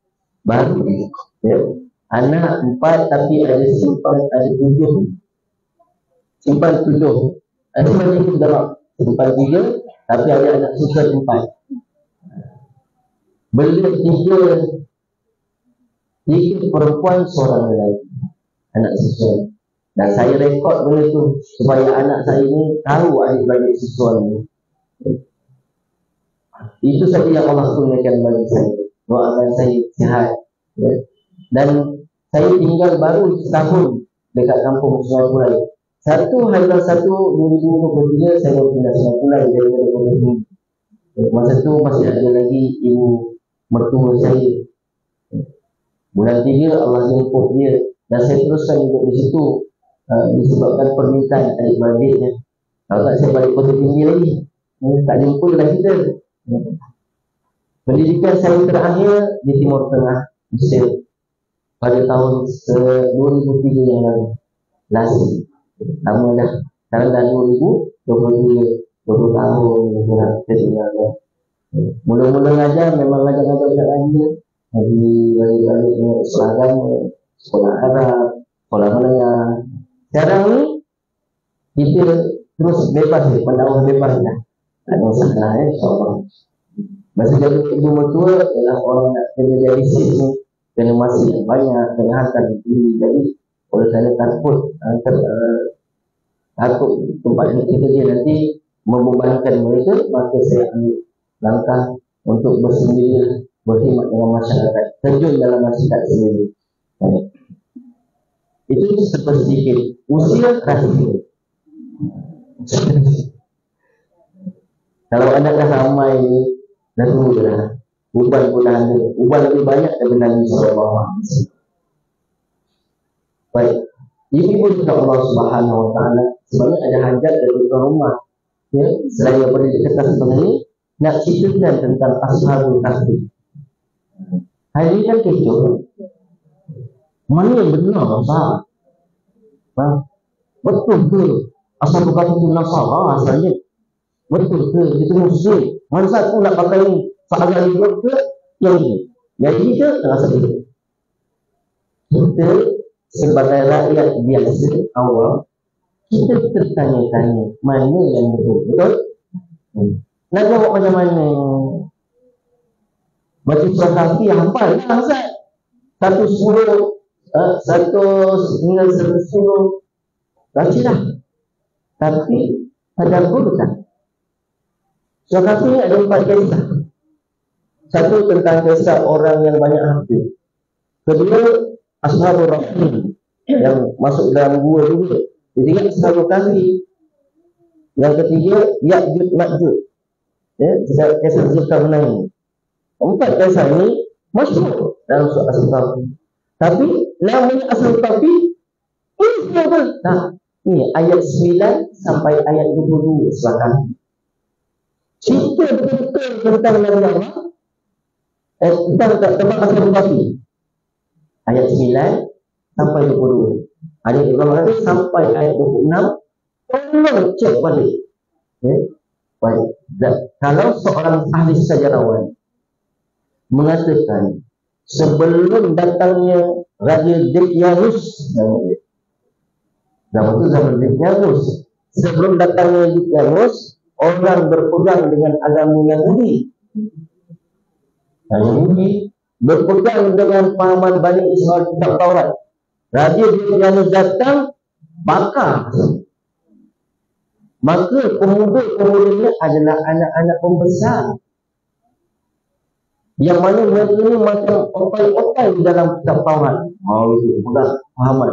Baru. Ya. Anak 4 tapi ada simpan, ada 7. Simpan 7. Ada macam itu dalam simpan 3 tapi ada anak susuan 4. Beliau 3 perempuan, seorang lelaki, anak susuan. Dan saya rekod benda tu supaya anak saya ni tahu adik-adik susuan ni. Itu saja yang Allah kurniakan bagi saya. Doakan saya sihat. Ya. Dan saya tinggal baru setahun dekat kampung Sungai Purai. 1 hari 1 2023 saya mau pindah Sungai Purai daripada Kota Tinggi. Masa tu masih ada lagi ibu mertua saya. Bulan 3 Allah jemput dia dan saya teruskan duduk di situ disebabkan permintaan adik-beradiknya. Kalau tak saya balik Kota Tinggi lagi, tak jemput lah kita. Pendidikan saya terakhir di Timur Tengah, Mesir, pada tahun 2003 yang lalu. Last lama dah. Sekarang dah 2023, 20 tahun kurang tinggal. Mula-mula ngajar memang ngajar-ngajar budak lagi. Balik-balik sekolah agama, sekolah Arab, sekolah menengah. Sekarang ni kita terus bebas ni, pendakwah bebas dah. Tak ada masalah insya-Allah. Masa jadi ibu mertua ialah orang nak kerja dari sini, kena masih yang banyak, kena hantar tinggi. Jadi oleh saya takut takut tempat yang kita kerja nanti membebankan mereka, maka saya ambil langkah untuk bersendiri, berkhidmat dengan masyarakat, terjun dalam masyarakat sendiri. Itu sedikit usia rahsia. Kalau anak dah ramai dah tunggu dah, uban pun dah ada, uban lebih banyak daripada Nabi SAW. Baik, ini pun juga Allah Subhanahu Wa Taala sebenarnya ada hajat dari tuan rumah. Ya, selain daripada kita sebenarnya nak ceritakan tentang Ashabul Kahfi. Hari ini kan kecoh. Mana yang benar Asal? Betul ke Ashabul Kahfi itu Nasara asalnya? Betul ke itu Muslim? Mana satu nak pakai ni? Seagak hidup ke yang ini? Yang ini ke tengah satu. Kita sebagai rakyat biasa awam, kita tertanya-tanya mana yang betul. Betul? Nak jawab macam mana? Baca surah Kahfi hafal lah Ustaz. 110 baca dah. Tapi tadabbur tak. Surah Kahfi ni ada 4 kisah. Satu tentang kisah orang yang banyak hafal. Kedua Ashabul Rahim yang masuk dalam gua juga. Ketiga Ashabul Kahfi. Yang ketiga Ya'juj Ma'juj. Ya, kisah Zulkarnain. 4 kisah ini masyhur dalam surah Ashabul. Tapi namanya Ashabul Kahfi ini betul. Nah, ini ayat 9 sampai ayat 22 surah Kahfi. Cerita betul-betul tentang Nabi Allah. Tentang Ashabul Kahfi. Ayat 9 sampai 22. Ada Ibrahim sampai ayat 26. Tolong cek balik. Baik. Kalau seorang ahli sejarawan mengatakan sebelum datangnya Raja Daqyanus, zaman itu zaman Daqyanus, sebelum datangnya Daqyanus, orang berpegang dengan agama Yahudi. Yahudi berpegang dengan pahaman Bani Israel kitab Taurat. Raja Daqyanus datang bakar. Maka pemuda-pemudanya adalah anak-anak pembesar, yang mana mereka ini macam otai-otai di dalam kitab Taurat. Itu pegang pahaman.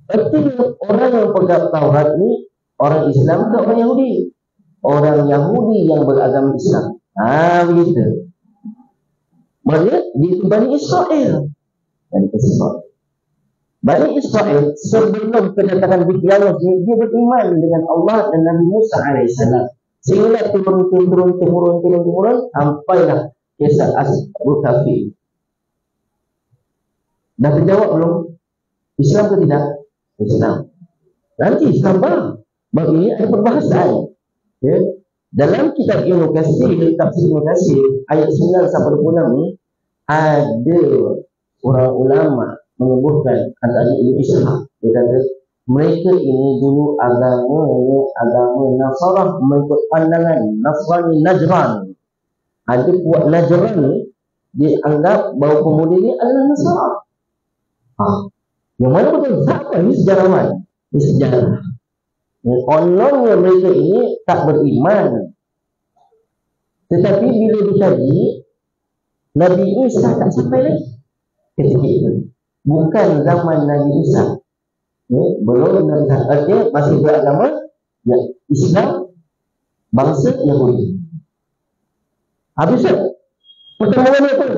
Artinya orang yang pegang Taurat ni orang Islam ke orang Yahudi? Orang Yahudi yang beragama Islam. Begitu. Maksudnya di Bani Israel. Bani Israel sebelum kedatangan Daqyanus dia beriman dengan Allah dan Nabi Musa alaihissalam. Sehingga turun sampailah kisah Ashabul Kahfi. Dah terjawab belum? Islam ke tidak? Islam. Nanti Islam bab ini ada perbahasan. Ya. Dalam kitab Ibnu Katsir, tafsir Ibnu Katsir ayat 9 sampai 26 ni ada orang ulama menyebutkan antara Ibnu Ishaq, dia kata mereka ini dulu agama Nasarah mengikut pandangan Nasrani Najran. Ada kuat Najran ni dianggap bahawa pemuda ini adalah Nasarah. Yang mana betul? Siapa ini sejarawan? Ini sejarah. Kononnya mereka ini tak beriman. Tetapi bila dikaji, Nabi Isa tak sampai lagi ketika itu. Bukan zaman Nabi Isa. Belum Nabi Isa. Artinya masih beragama Islam, bangsa Yahudi. Habis tak? Pertemuan apa?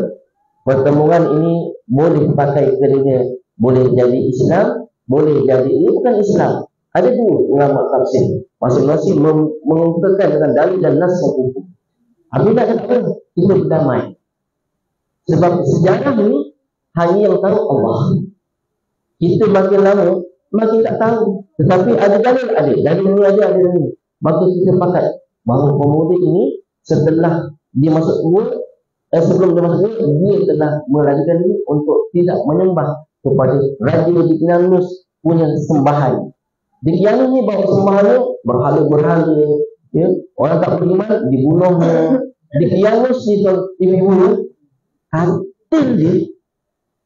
Pertemuan ini boleh pakai kerana boleh jadi Islam, boleh jadi ini bukan Islam. Ada dua ulama tafsir, masing-masing mengungkapkan dengan dalil dan nas yang kukuh. Habis tak kata apa? Kita berdamai. Sebab sejarah ni hanya yang tahu Allah. Kita makin lama makin tak tahu. Tetapi ada dalil, dalil ni ada ni. Maka kita pakat bahawa pemuda ini setelah dia masuk tua, sebelum dia masuk tua, dia telah merajakan diri untuk tidak menyembah kepada Raja Dikianus punya sembahan. Dikianus ni bawa sembahannya berhala-berhala, ya. Orang tak beriman dibunuhnya. Dikianus ni ibu-ibu katil dia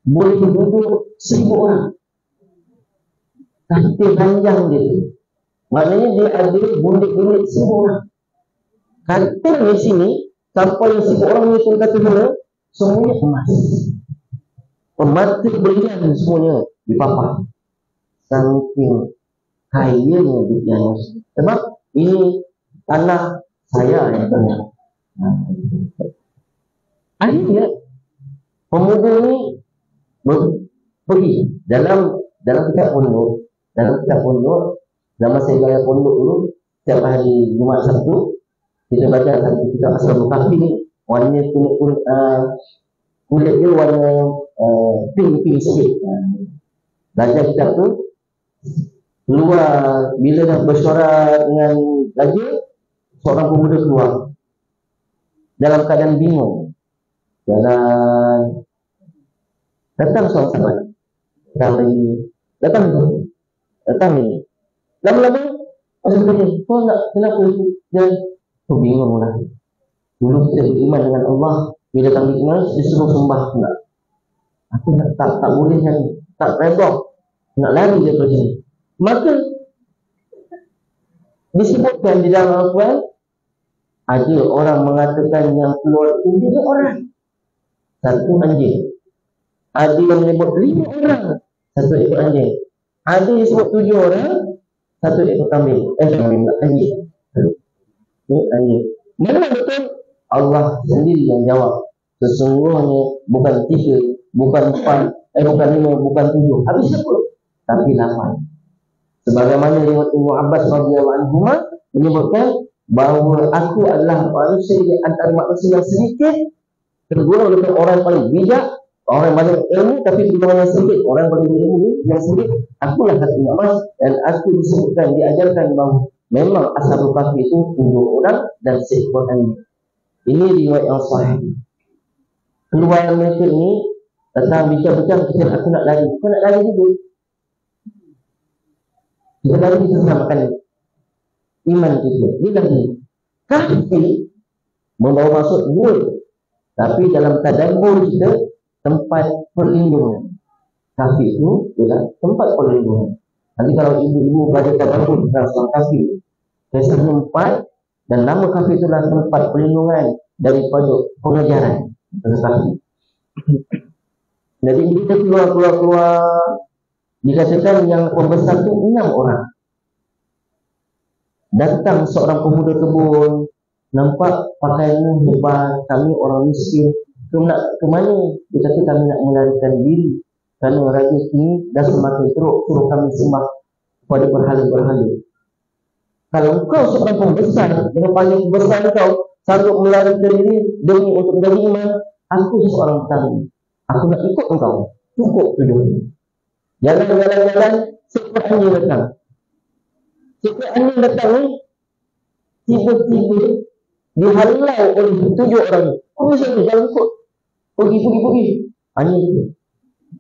boleh duduk 1000 orang. Katil panjang dia tu. Maknanya dia ada bundik-bundik 1000 orang. Katil di sini sampai 1000 orang ni pun kata mana semuanya emas. Emas berlian semuanya dipapah. Saking kayanya Dikianus. Sebab ini tanah saya yang tanya. Akhirnya pemuda ni pergi dalam kitab pondok. Dalam kitab pondok, zaman saya gaya pondok dulu, setiap hari Jumaat Sabtu kita baca satu kitab Ashabul Kahfi ni. Warnanya kulit dia warna pink sikit. Baca kitab tu, keluar bila dah bersuara dengan raja, seorang pemuda keluar dalam keadaan bingung. Datang seorang sahabat, datang ni. Lama-lama masa bertanya, kau nak kenapa dia? Kau bingung lah. Dulu kita beriman dengan Allah, bila datang Dikianus dia suruh sembah pula. Aku tak boleh kan, tak redha, nak lari daripada sini. Maka disebutkan di dalam Al-Quran, ada orang mengatakan yang keluar itu 3 orang, 1 anjing. Ada yang menyebut 5 orang, 1 ekor anjing. Ada yang sebut 7 orang, 1 ekor kambing. Anjing. Anjing. Mana betul? Allah sendiri yang jawab. Sesungguhnya bukan 3, bukan 4, bukan 5, bukan 7. Habis apa? Tapi 8. Sebagaimana riwayat Ibnu Abbas radhiyallahu anhu menyebutkan bahawa aku adalah manusia di antara manusia yang sedikit tergolong oleh orang yang paling bijak, orang yang paling ilmu, tapi golongan yang sedikit, orang yang paling ilmu yang sedikit. Akulah kata Ibnu Abbas, dan aku disebutkan, diajarkan bahawa memang Ashabul Kahfi itu 7 orang dan seekor anjing. Ini riwayat yang sahih. Keluar mereka ini datang bincang-bincang, kita aku nak lari. Kau nak lari juga? Kita lari, kita selamatkan iman kita. Dia lari. Kahfi membawa maksud 2, tapi dalam tadabbur kita tempat perlindungan. Kahfi itu ialah tempat perlindungan. Nanti kalau ibu-ibu belajar tadabbur tentang soal kahfi, kisahnya 4 dan nama kahfi itulah tempat perlindungan daripada pengejaran kahfi. Jadi kita keluar, dikatakan yang pembesar itu 6 orang. Datang seorang pemuda kebun, nampak pakaiannya hebat, kami orang miskin, nak ke mana? Dia kata kami nak melarikan diri kerana raja kini dah semakin teruk, suruh kami sembah kepada berhala-berhala. Kalau kau seorang pembesar, dengan paling besar kau sanggup melarikan diri demi untuk menjadi iman, aku seorang petani, aku nak ikut engkau. Cukup 7 hari. Jalan-jalan-jalan, seekor anjing datang. Seekor anjing datang ni, tiba-tiba dihalau oleh 7 orang. Apa siapa? Jangan ikut. Pergi. Anjing itu.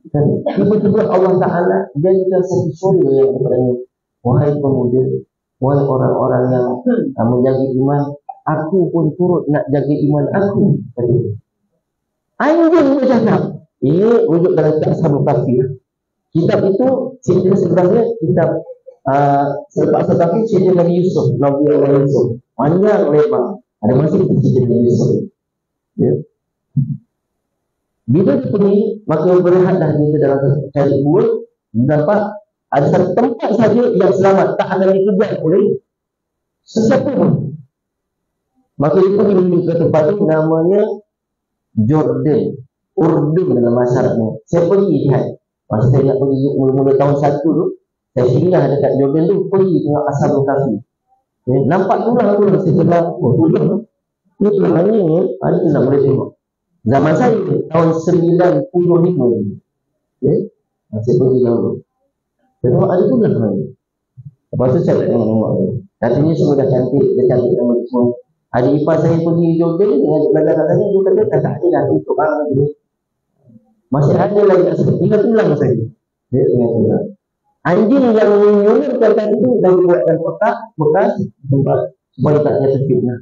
Dan tiba-tiba Allah Ta'ala jadikan satu suara yang kepadanya. Wahai pemuda, wahai orang-orang yang menjaga iman, aku pun turut nak jaga iman aku. Anjing itu cakap. Ini wujud dalam kitab Ashabul Kahfi. Kitab itu cerita sebenarnya kitab Ashabul Kahfi cerita Nabi Yusuf, Nabi Allah Yusuf. Panjang lebar. Ada masih cerita Nabi Yusuf. Ya. Bila dia pergi, maka berehatlah dia dalam cari buah. Dapat ada satu tempat saja yang selamat, tak akan dikejar oleh sesiapa pun. Maka dia pergi menuju ke tempat itu, namanya Jordan, Urdun dalam masyarakatnya. Saya pergi lihat. Masa saya nak pergi mula-mula tahun 1 tu, saya singgah dekat Jordan tu, pergi tengok Ashabul Kahfi. Nampak tulang saya cakap, oh tulang. Ini tulang ni, ada tu nak boleh tengok. Zaman saya tahun 95. Saya pergi dahulu. Tengok ada tulang lagi. Lepas tu saya tak tengok-tengok. Katanya semua dah cantik, nama semua. Adik ipar saya pergi Jordan dengan belajar katanya, dia kata tak ada dah tutup orang tu. Masih ada lagi tinggal tulang saja. Dia tinggal tulang. Anjing yang menyulut kata itu dah dibuatkan kotak bekas tempat supaya tak jatuh fitnah.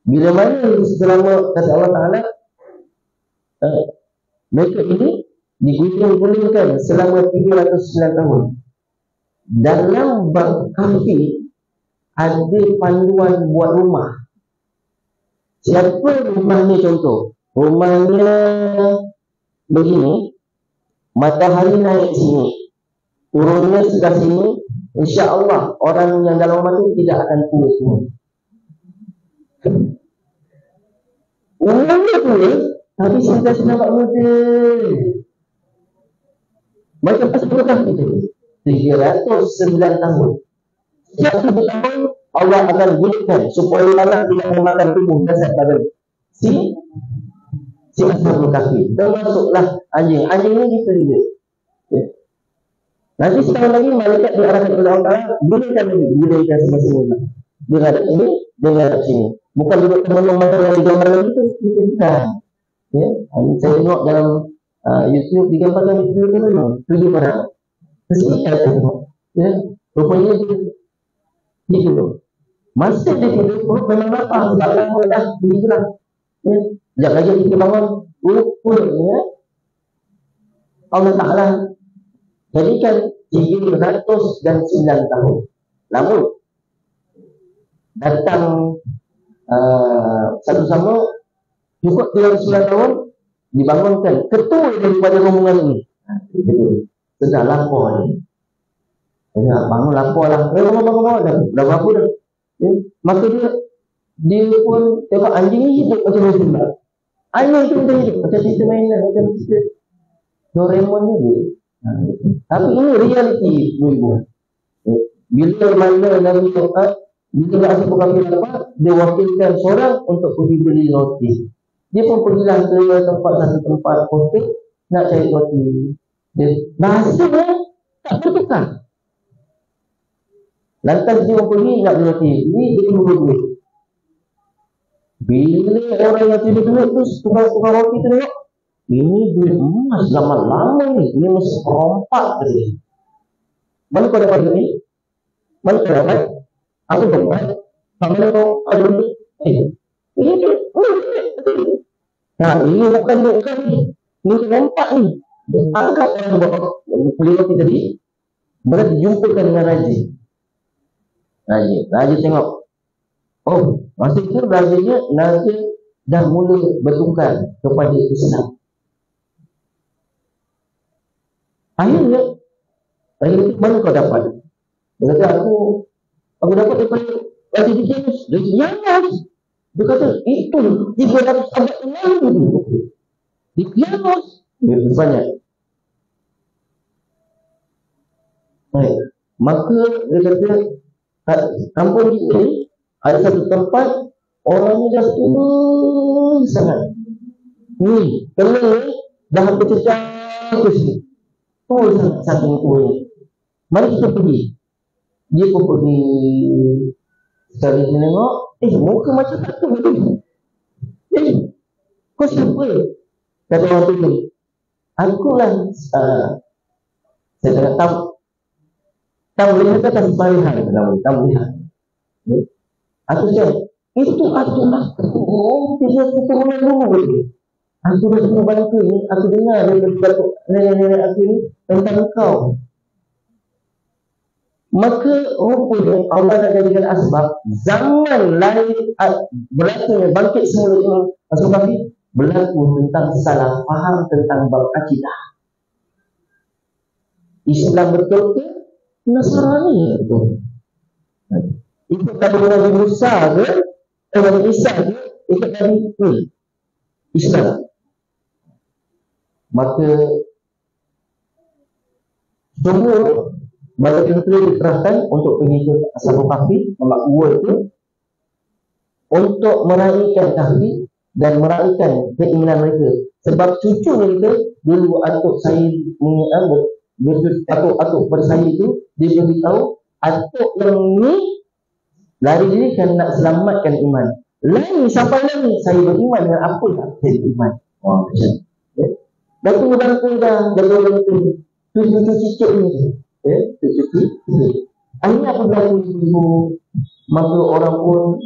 Bila mana selama kata Allah Ta'ala, mereka ini digulung-gulungkan selama 309 tahun. Dalam bab Kahfi ada panduan buat rumah. Siapa rumahnya contoh? Rumahnya begini, matahari naik sini, turunnya sebelah sini, insya-Allah orang yang dalam rumah itu tidak akan tua semua. Umumnya boleh, tapi sentiasa nampak muda. Macam Ashabul Kahfi tadi, 309 tahun. Setiap 1 tahun Allah akan gulirkan supaya Allah tidak memakan tubuh jasad badan si Ashabul Kahfi. Termasuklah anjing. Anjing ni gitu juga. Ya. Nanti setahun lagi malaikat diarahkan oleh Allah Ta'ala, gulirkan semasa-masa. Dia ngadap sini, dia ngadap sini. Bukan duduk temenung macam yang digambarkan itu. Bukan. Ya. Saya tengok dalam YouTube digambarkan itu memang 7 orang. Saya tengok. Ya. Rupanya dia gitu. Masa dia tidur perut memang lapar sebab lama dah bergerak. Ya. Sekejap lagi kita bangun, rupanya Allah Ta'ala jadikan 309 tahun. Namun datang satu sama cukup 309 tahun dibangunkan ketua daripada rombongan ini. Sudah lapar ni. Bangun lapar lah. Bangun dah berapa dah. Ya. Maka dia pun tengok anjing ni hidup macam mana. Anjing tu macam hidup macam cerita mainan, macam cerita Doraemon juga. Tapi ini realiti ibu. Ya. Bila mana Nabi Muhammad, bila Ashabul Kahfi dapat, dia wakilkan seorang untuk pergi beli roti. Dia pun pergilah ke satu tempat hotel nak cari roti. Dia bahasanya tak bertukar. Lantas dia pergi nak beli roti. Ini dia kena duit. Bila orang yang tidak duit tu tukar roti tu tengok, ini duit emas zaman lama ni. Ini mesti perompak tadi. Mana kau dapat duit ni? Mana kau dapat? Aku dapat. Mana kau ada duit? Ini duit. Nah, ini bukan duit kan ni. Ini perompak ni. Angkat orang buat beli roti tadi. Mereka dijumpakan dengan Raja tengok. Oh, masa itu Raja dah mula bertukar kepada Islam. Akhirnya mana kau dapat? Dia kata aku dapat daripada Raja Dijanus. Dia kata itu 300 abad yang lalu. Dijanus. Dia banyak. Baik. Maka dia kata kampung kita ni ada satu tempat orangnya dah tua sangat. Ni, kena ni dah hampir cecah ke sini. Tua sangat, saking tuanya. Mari kita pergi. Dia pun pergi. Sekali dia tengok, muka macam tak tu. Kau siapa? Kata orang tu, akulah, saya kata, tak melihat kata sebalihan. Tak melihat. Aku cakap, itu aku. Tidak keturunan dulu. Aku dah semua bangka ni, aku dengar daripada nenek-nenek aku ni tentang kau. Maka rupanya Allah nak jadikan asbab zaman lain berlaku bangkit semula ini Rasulullah berlaku tentang salah faham tentang bab akidah. Islam betul ke? Nasrani betul. Ikut Nabi Musa ke? Nabi Isa ke? Ikut Nabi Islam. Maka semua maka tentu dikerahkan untuk pergi ke Ashabul Kahfi, Mak Gua itu, untuk meraihkan kahfi dan meraihkan keinginan mereka. Sebab cucu mereka dulu atuk saya ni, atuk bersaya itu, dia beritahu atuk yang ni lari diri kan nak selamatkan iman. Lain sampai lagi saya beriman dengan apa tak saya beriman. Macam dah tunggu bangku dah bangku cucu cicit ni. Akhirnya apa berlaku ibu? Maka orang pun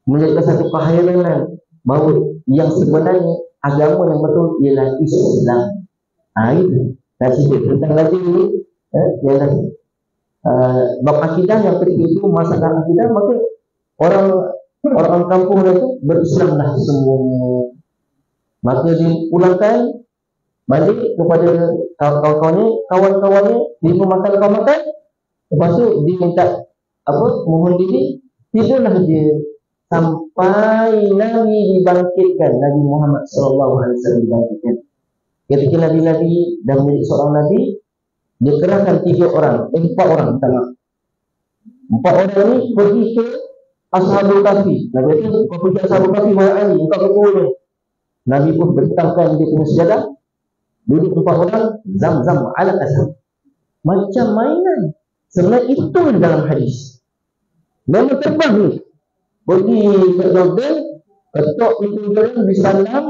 menjadi satu kehayatan bahawa yang sebenarnya agama yang betul ialah Islam. Itu dah cerita tentang lagi ni yang dah bab akidah yang ketika itu masalah akidah, maka orang kampung itu berislamlah semua. Maka dipulangkan balik kepada kawan-kawannya, dia makan kau makan, lepas tu dia minta mohon diri, tidurlah dia sampai Nabi dibangkitkan, Nabi Muhammad SAW dibangkitkan. Ketika Nabi dan menjadi seorang Nabi, dia kerahkan 4 orang sama. 4 orang ni pergi ke Ashabul Kahfi. Nabi kata, kau pergi Ashabul Kahfi wahai Ali, kau ketua ni. Nabi pun bentangkan dia punya sejadah. Duduk 4 orang, zam-zam ala kasam. Macam mainan. Sebenarnya itu dalam hadis. Memang terbang ni. Pergi ke Jordan, ketuk pintu Jordan, bisalam,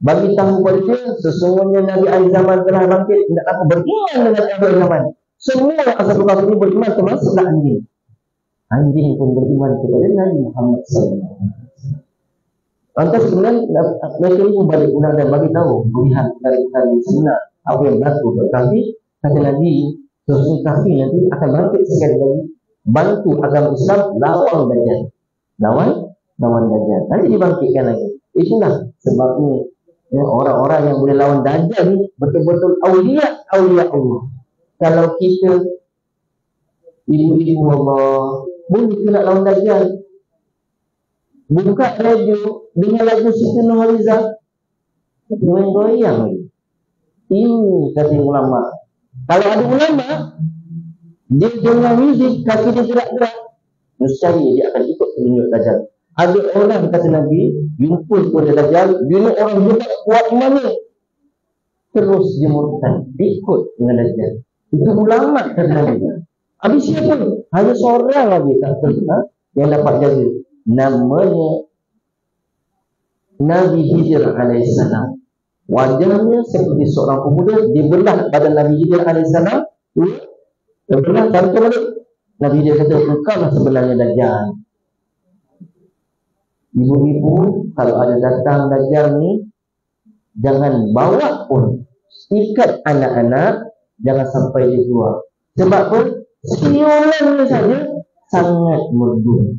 bagi tahu pada dia, sesungguhnya Nabi akhir zaman telah bangkit. Tidak apa beriman dengan akhir zaman. Semua Ashabul Kahfi ini beriman, termasuklah anjing. Anjing pun beriman kepada Nabi Muhammad SAW. Lantas sebenarnya mereka ini balik pulang dan bagi tahu melihat dari sebenar apa yang berlaku. Tetapi kata Nabi, sesungguhnya Kahfi nanti akan bangkit sekali lagi, bantu agama Islam lawan Dajjal. Lawan Dajjal. Nanti dibangkitkan lagi. Itulah sebabnya orang-orang yang boleh lawan Dajjal ni betul-betul awliya Allah. Kalau kita ibu-ibu Allah boleh kita nak lawan Dajjal, buka radio dengan lagu Siti Nurhaliza, goyang lagi. Ini kata ulama. Kalau ada ulama, dia dengar muzik, kaki dia gerak-gerak, nescaya dia akan ikut penunjuk Dajjal. Ada orang kata Nabi, jumpa kepada Dajjal, bila orang hebat kuat imannya, terus dia murtad, ikut dengan Dajjal. Itu ulama kata Nabi. Habis siapa? Hanya seorang lagi yang dapat jaga. Namanya Nabi Khidir alaihissalam. Wajahnya seperti seorang pemuda, dibelah badan Nabi Khidir alaihissalam, dibelah tanpa balik. Nabi Khidir kata, engkau lah sebenarnya Dajjal. Ibu-ibu, kalau ada datang Dajjal ni, jangan bawa pun, ikat anak-anak, jangan sampai dia keluar. Sebab pun siulannya saja sangat merdu.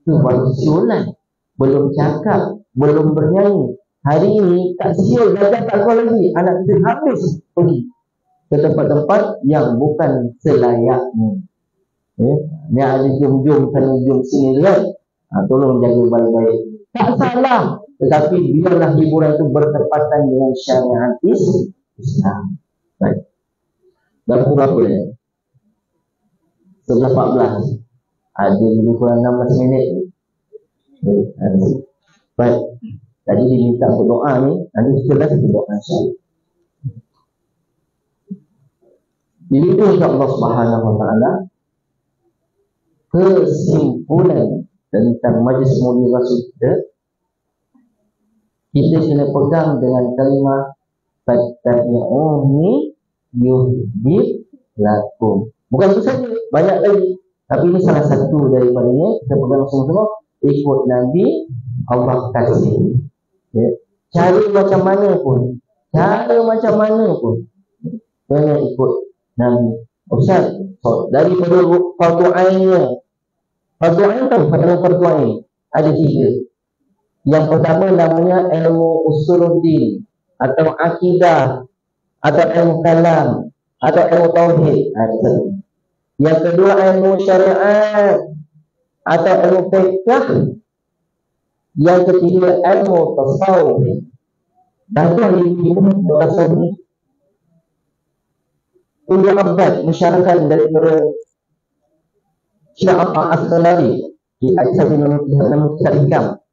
Itu baru siulan, belum cakap, belum bernyanyi. Hari ini tak siul, Dajjal tak keluar lagi. Anak kita habis pergi ke tempat-tempat yang bukan selayaknya. Ni ada jom-jom sana jom sini kan. Tolong jaga baik-baik. Tak salah, tetapi biarlah hiburan itu bertepatan dengan syariat Islam. Baik. Dah berapa ya? 11.14. Ada lebih kurang 16 minit. Baik. Tadi diminta untuk doa ni, nanti kita dah kita doa insya-Allah. Jadi insya-Allah Subhanahu wa taala kesimpulan tentang majlis Maulid Rasul kita kena pegang dengan kalimah fattabi'uni yuhbib lakum. Bukan itu saja, banyak lagi. Tapi ini salah satu daripadanya. Kita pegang semua-semua. Ikut Nabi, Allah kasih. Ya. Cara macam mana pun, kena ikut Nabi. Ustaz, daripada fardu ainnya. Fardu ain tahu, fardu ain ada 3. Yang pertama namanya ilmu usuluddin atau akidah atau ilmu kalam atau ilmu tauhid. Yang kedua ilmu syariat atau ilmu fiqh. Yang ketiga ilmu tasawuf. Dan ilmu tasawuf ini abad masyarakat daripada Syekh Al-Asqalani di Al-Sabiqam.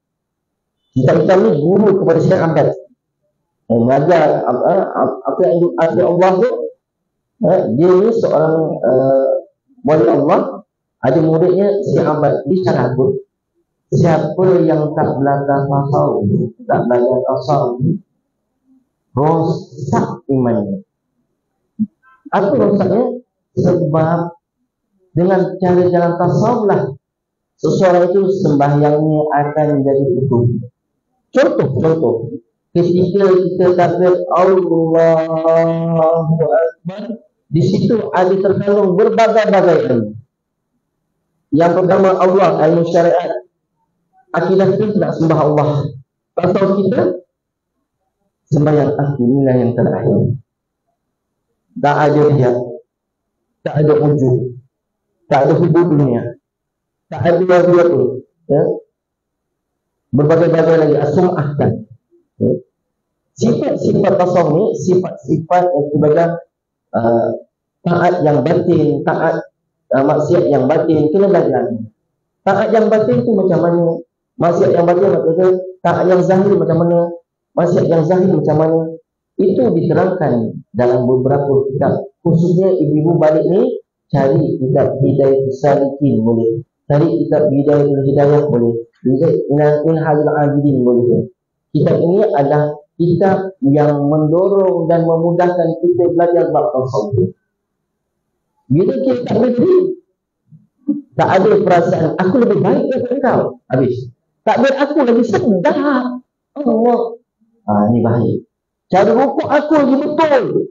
Kita ni guru kepada Syekh Abad. Mengajar apa yang Allah tu. Dia ni seorang wali Allah. Ada muridnya Syekh Abad. Dia cara pun siapa yang tak belajar tasawuf, tak belajar tasawuf, rosak imannya. Apa rosaknya? Sebab dengan cara jalan tasawuf lah seseorang itu sembahyangnya akan menjadi utuh. Contoh, ketika kita takbir Allahu Akbar, di situ ada terkandung berbagai-bagai ilmu. Yang pertama Allah, ilmu syariat. Akidah kita tidak sembah Allah. Tasawuf kita sembahyang aku inilah yang terakhir. Tak ada dia, tak ada wujud, tak ada hubung dunia, tak ada dua tu. Ya. Berbagai-bagai lagi as-sum'ah kan. Ya. Sifat-sifat tasawuf ni sifat-sifat yang sebagai taat yang batin, taat maksiat yang batin. Kena belajar. Taat yang batin tu macam mana? Maksiat yang batin macam mana? Taat yang zahir macam mana? Maksiat yang zahir macam mana? Itu diterangkan dalam beberapa kitab. Khususnya ibu-ibu balik ni cari kitab Hidayatul Salikin boleh. Cari kitab Bidayatul Hidayah boleh. Minhajul Abidin boleh. Kitab ini adalah kitab yang mendorong dan memudahkan kita belajar bab tasawuf. Bila kita tak berdiri, tak ada perasaan aku lebih baik daripada engkau. Habis. Tak ada aku lagi sedar. Allah. Ini bahaya. Cara rukuk aku lagi betul.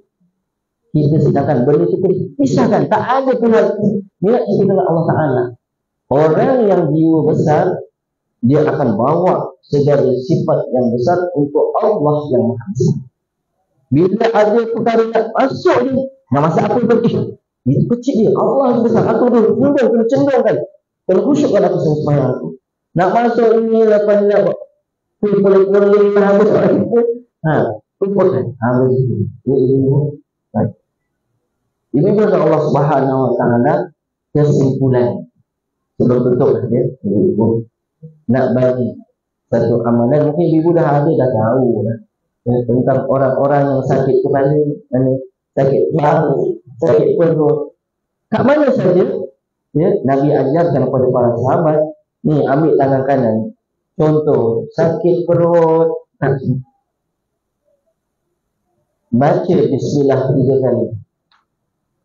Kita sedangkan benda itu pisahkan. Tak ada pihak. Niat kita dengan Allah Ta'ala. Orang yang jiwa besar, dia akan bawa segala sifat yang besar untuk Allah yang Maha Besar. Bila ada perkara yang masuk ni, nak masak apa lagi? Itu kecil dia. Allah yang besar. Aku tu kena cendungkan. Kena khusyukkan aku sembahyang aku. Nak masuk ini, lepas ni nak buat. Boleh habis orang kita. Lupakan. Habis itu. Baik. Ini juga Allah Subhanahu Wa Taala kesimpulan. Sebelum tutup ya, ibu nak bagi satu amalan. Mungkin ibu dah tahu dah. Ya, tentang orang-orang yang sakit kepala, sakit paru, sakit perut. Kat mana saja, ya, Nabi ajarkan kepada para sahabat. Ni ambil tangan kanan. Contoh sakit perut, baca Bismillah 3 kali.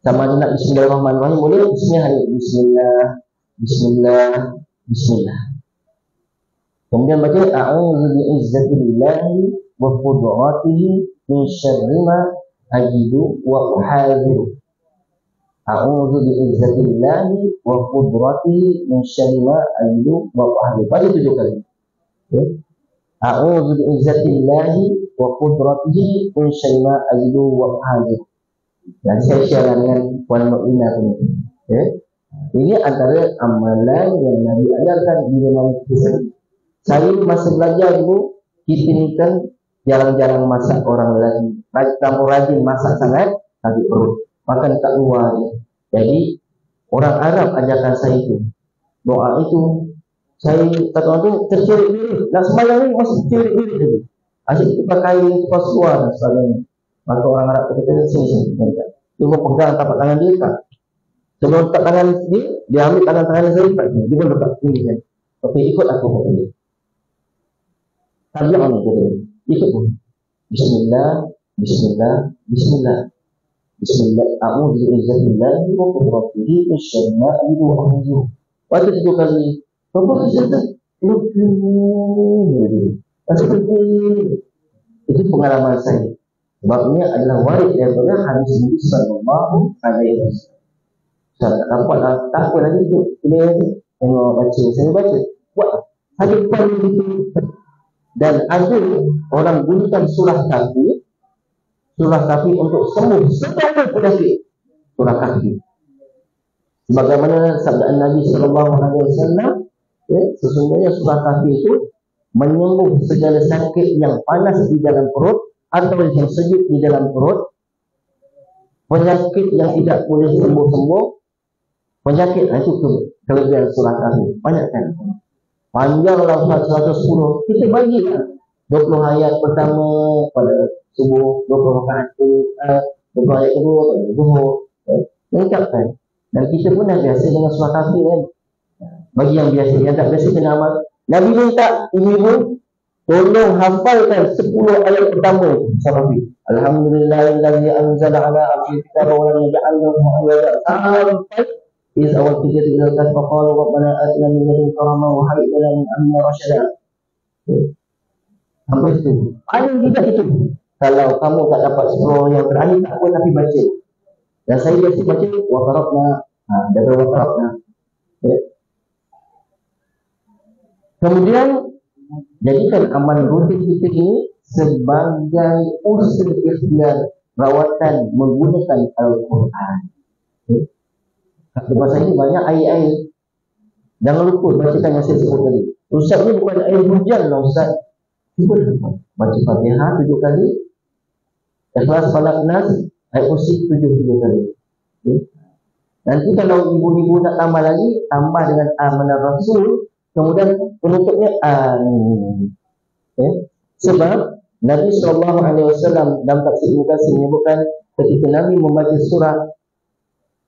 Sama ada nak Bismillahirrahmanirrahim boleh. Bismillah. Kemudian baca a'udzu bi'izzatillahi wa qudratihi min syarri ma ajidu wa uhadhiru. A'udzu bi'izzatillahi wa qudratihi min syarri ma ajidu wa uhadhiru. Baca 7 kali. Okay. A'udzu bi'izzatillahi wa qudratihi min syarri ma ajidu wa uhadhiru. Dan saya share dengan Puan Mu'minah ini. Okay. Ini antara amalan yang Nabi ajarkan bila mana kita. Saya masa belajar dulu, kita ni kan jarang-jarang masak orang lelaki. Kamu rajin masak sangat, tapi perut makan kat luar je. Jadi orang Arab ajarkan saya itu. Doa itu saya kata orang tu tercerit-cerit. Nak sembahyang ni masih tercerit-cerit lagi. Asyik kita pakai kipas luar dan sebagainya. Maka orang Arab kata sini. Dia mau pegang tapak tangan dia tak. Sebelum letak tangan dia ambil tangan saya tak. Dia pun letak tinggi kan. Okey, ikut aku kata dia. Tabi'an dia. Ikut pun. Bismillah, Bismillah, Bismillah. Bismillah, a'udzu bi'izzatillahi wa qudratihi asyhadu an la ilaha illallah. Waktu 7 kali. Apa kata? Itu pengalaman saya. Sebabnya adalah waris daripada hadis Nabi sallallahu alaihi wasallam. Saya tak dapat lah, tak apa lagi tu. Kena tengok baca, saya baca. Buat satu kali itu. Dan ada orang gunakan surah kafi untuk sembuh segala penyakit. Surah kafi. Sebagaimana sabda Nabi sallallahu alaihi wasallam, sesungguhnya surah kafi itu menyembuh segala sakit yang panas di dalam perut atau yang sejuk di dalam perut, penyakit yang tidak boleh sembuh-sembuh, penyakit itu kelebihan surah kafi. Banyak kan? Panjanglah 110. Kita bagilah 20 ayat pertama pada subuh, 20 rakaat 20 ayat kedua pada zuhur. Lengkapkan. Dan kita pun dah biasa dengan surah kafi kan. Bagi yang biasa, yang tak biasa kena amal. Nabi minta ibu tolong hafalkan 10 ayat pertama surah kafi. Alhamdulillahillazi anzala ala abdihi kitaba wa lam yaj'al lahu iwaja. Sampai is awal kita tinggalkan faqala rabbana atina min ladunka rahmah wa hayyi lana min amrina rasyada. Sampai itu. Paling tidak itu. Kalau kamu tak dapat 10 yang terakhir tak apa, tapi baca. Dan saya biasa baca wa qara'na, dari wa qara'na. Kemudian jadikan amal rutin kita ini sebagai usul ikhtiar rawatan menggunakan Al-Quran. Kata bahasa ini banyak air-air. Jangan lupa bacakan yang saya sebut tadi. Ustaz ni bukan air hujan lah Ustaz. Cuba baca Fatihah 7 kali. Ikhlas, Falaq, Nas, ayat kursi 7 kali. Nanti kalau ibu-ibu nak tambah lagi, tambah dengan amanah Rasul. Kemudian penutupnya amin. Sebab Nabi SAW dalam tafsir Ibnu Katsir menyebutkan ketika Nabi membaca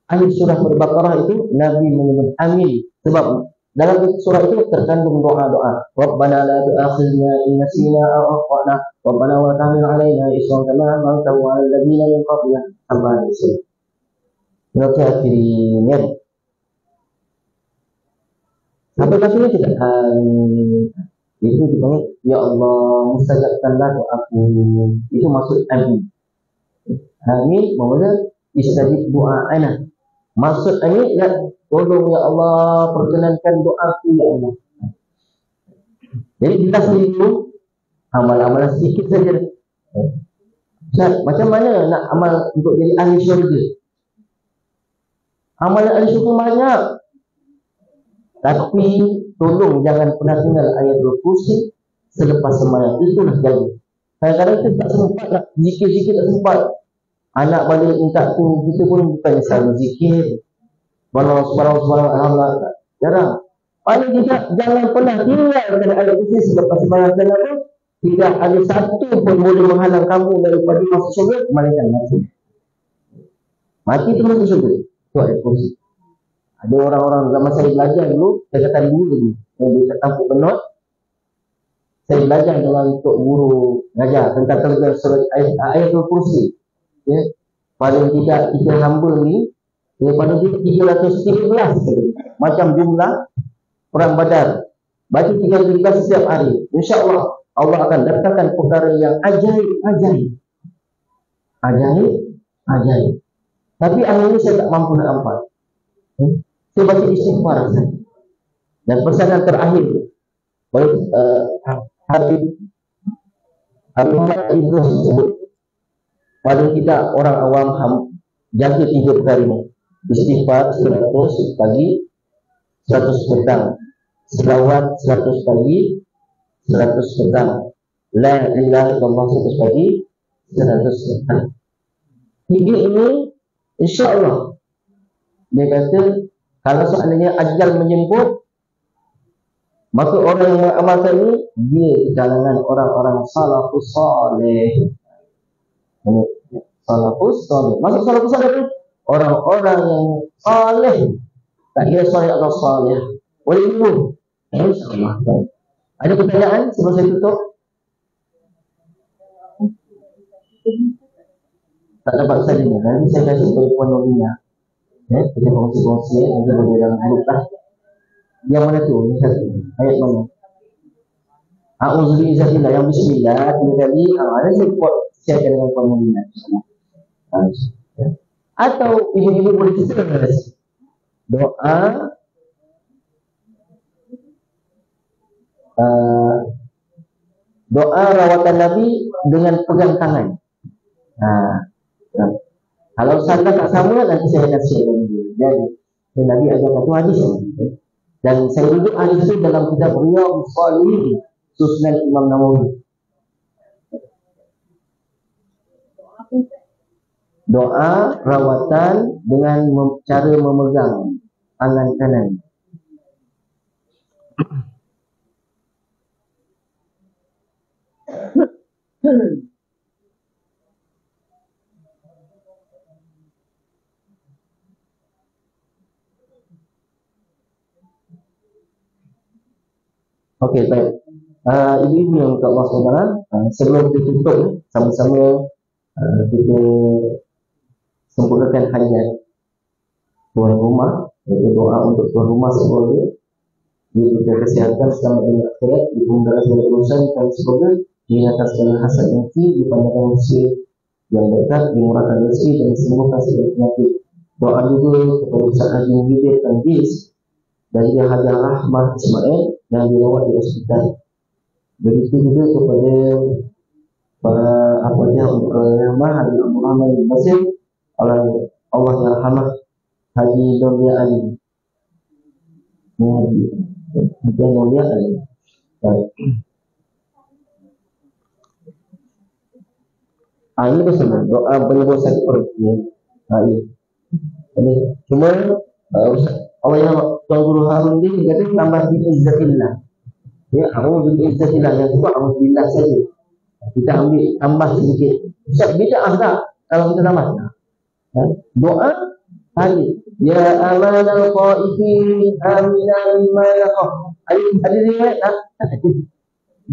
akhir surah Al-Baqarah itu Nabi menyebut amin. Sebab dalam surah itu terkandung doa-doa. Rabbana la tu'akhidna in nasina aw akhtana. Rabbana wa la tahmil 'alaina isran kama hamaltahu 'alal ladzina min qablina. Sampai habis. Berarti akhirnya sampai ke sini tidak amin. Itu dipanggil ya Allah mustajabkanlah doaku. Itu maksud amin. Amin maksudnya istajib doa-ana. Maksud ini ya tolong ya Allah perkenankan doaku ya Allah. Jadi kita sendiri amal-amal sedikit saja. Macam mana nak amal untuk jadi ahli syurga? Amal ahli syurga banyak. Tapi tolong jangan pernah tinggal ayatul kursi selepas sembahyang. Itulah jaga. Kadang-kadang kita tak sempat nak zikir-zikir, tak sempat. Anak balik minta tu, kita pun bukan selalu zikir. Subhanallah, alhamdulillah. Jarang. Paling tidak jangan pernah tinggalkan ayatul kursi selepas sembahyang. Kenapa? Tidak ada satu pun boleh menghalang kamu daripada masuk syurga, melainkan mati. Mati itu masuk syurga. Itu ayatul kursi. Ada orang-orang zaman saya belajar dulu, saya kata dulu yang bisa tampuk penot. Saya belajar dengan untuk guru ngajar tentang kelebihan ayatul kursi. Ya, paling tidak kita hamba ni, paling tidak 313 macam jumlah perang Badar. Baca 313 setiap hari. InsyaAllah Allah akan datangkan perkara yang ajaib. Tapi hari ini saya tak mampu nak hafal. Saya baca istighfar saja. Dan pesanan terakhir oleh Habib Ibrahim sebut, paling tidak orang awam jaga 3 perkara ini. Istighfar 100 pagi, 100 petang. Selawat 100 pagi, 100 petang. La ilaha illallah 100 pagi, 100 petang. 3 ini insya-Allah dia kata kalau seandainya ajal menjemput, maka orang yang mengamalkan ini dia di kalangan orang-orang salafus saleh. salafus salih. Masuk salafus salih itu orang-orang yang saleh. Tak kira saleh atau saleh. Boleh itu. InsyaAllah. Ada pertanyaan sebelum saya tutup? Tak dapat saya dengar. Nanti saya kasih kepada Puan Novina. Kita kongsi-kongsi. Nanti boleh dalam grup lah. Yang mana tu? Ini satu. Ayat mana? A'udzubillahi yang bismillah. Tiga kali. Ada saya buat siapkan dengan Puan Novina. Atau ibu-ibu boleh kita doa doa rawatan Nabi dengan pegang tangan. Kalau sana tak sama, nanti saya akan share dengan dia. Dan Nabi ada satu hadis. Dan saya rujuk hadis itu dalam kitab Riyadhus Shalihin Sunan Imam Nawawi. Doa rawatan dengan cara memegang tangan kanan. Okey, baik. Ibu-ibu yang minta Allah SWT, sebelum kita tutup, sama-sama kita sempurnakan hajat tuan rumah, iaitu doa untuk tuan rumah sekeluarga, diberikan kesihatan selamat dunia akhirat, dimudahkan segala urusan dan semoga dihilangkan segala hasad dengki, dipandangkan manusia yang dekat, dimurahkan rezeki dan disembuhkan segala penyakit. Doa juga kepada Ustaz Haji Muhyiddin Tangiz dan juga Hadiah Rahmah Ismail yang dirawat di hospital. Begitu juga kepada para untuk Rahmah Haji Muhammad bin Basir, Allah yang rahmah Haji Nurul Ali. Haji Nurul Ali. Baik. Ini bersama doa penyembuh sakit perut. Ini cuma Allah yang Tuan Guru Harun ini kata tambah bi izzatillah. Ya, aku bi izzatillah yang itu alhamdulillah saja. Kita ambil tambah sedikit. Ustaz bid'ah tak kalau kita tambah? Doa tadi ya amanal qaifin amina mimma yaqaf. Ada riwayat tak?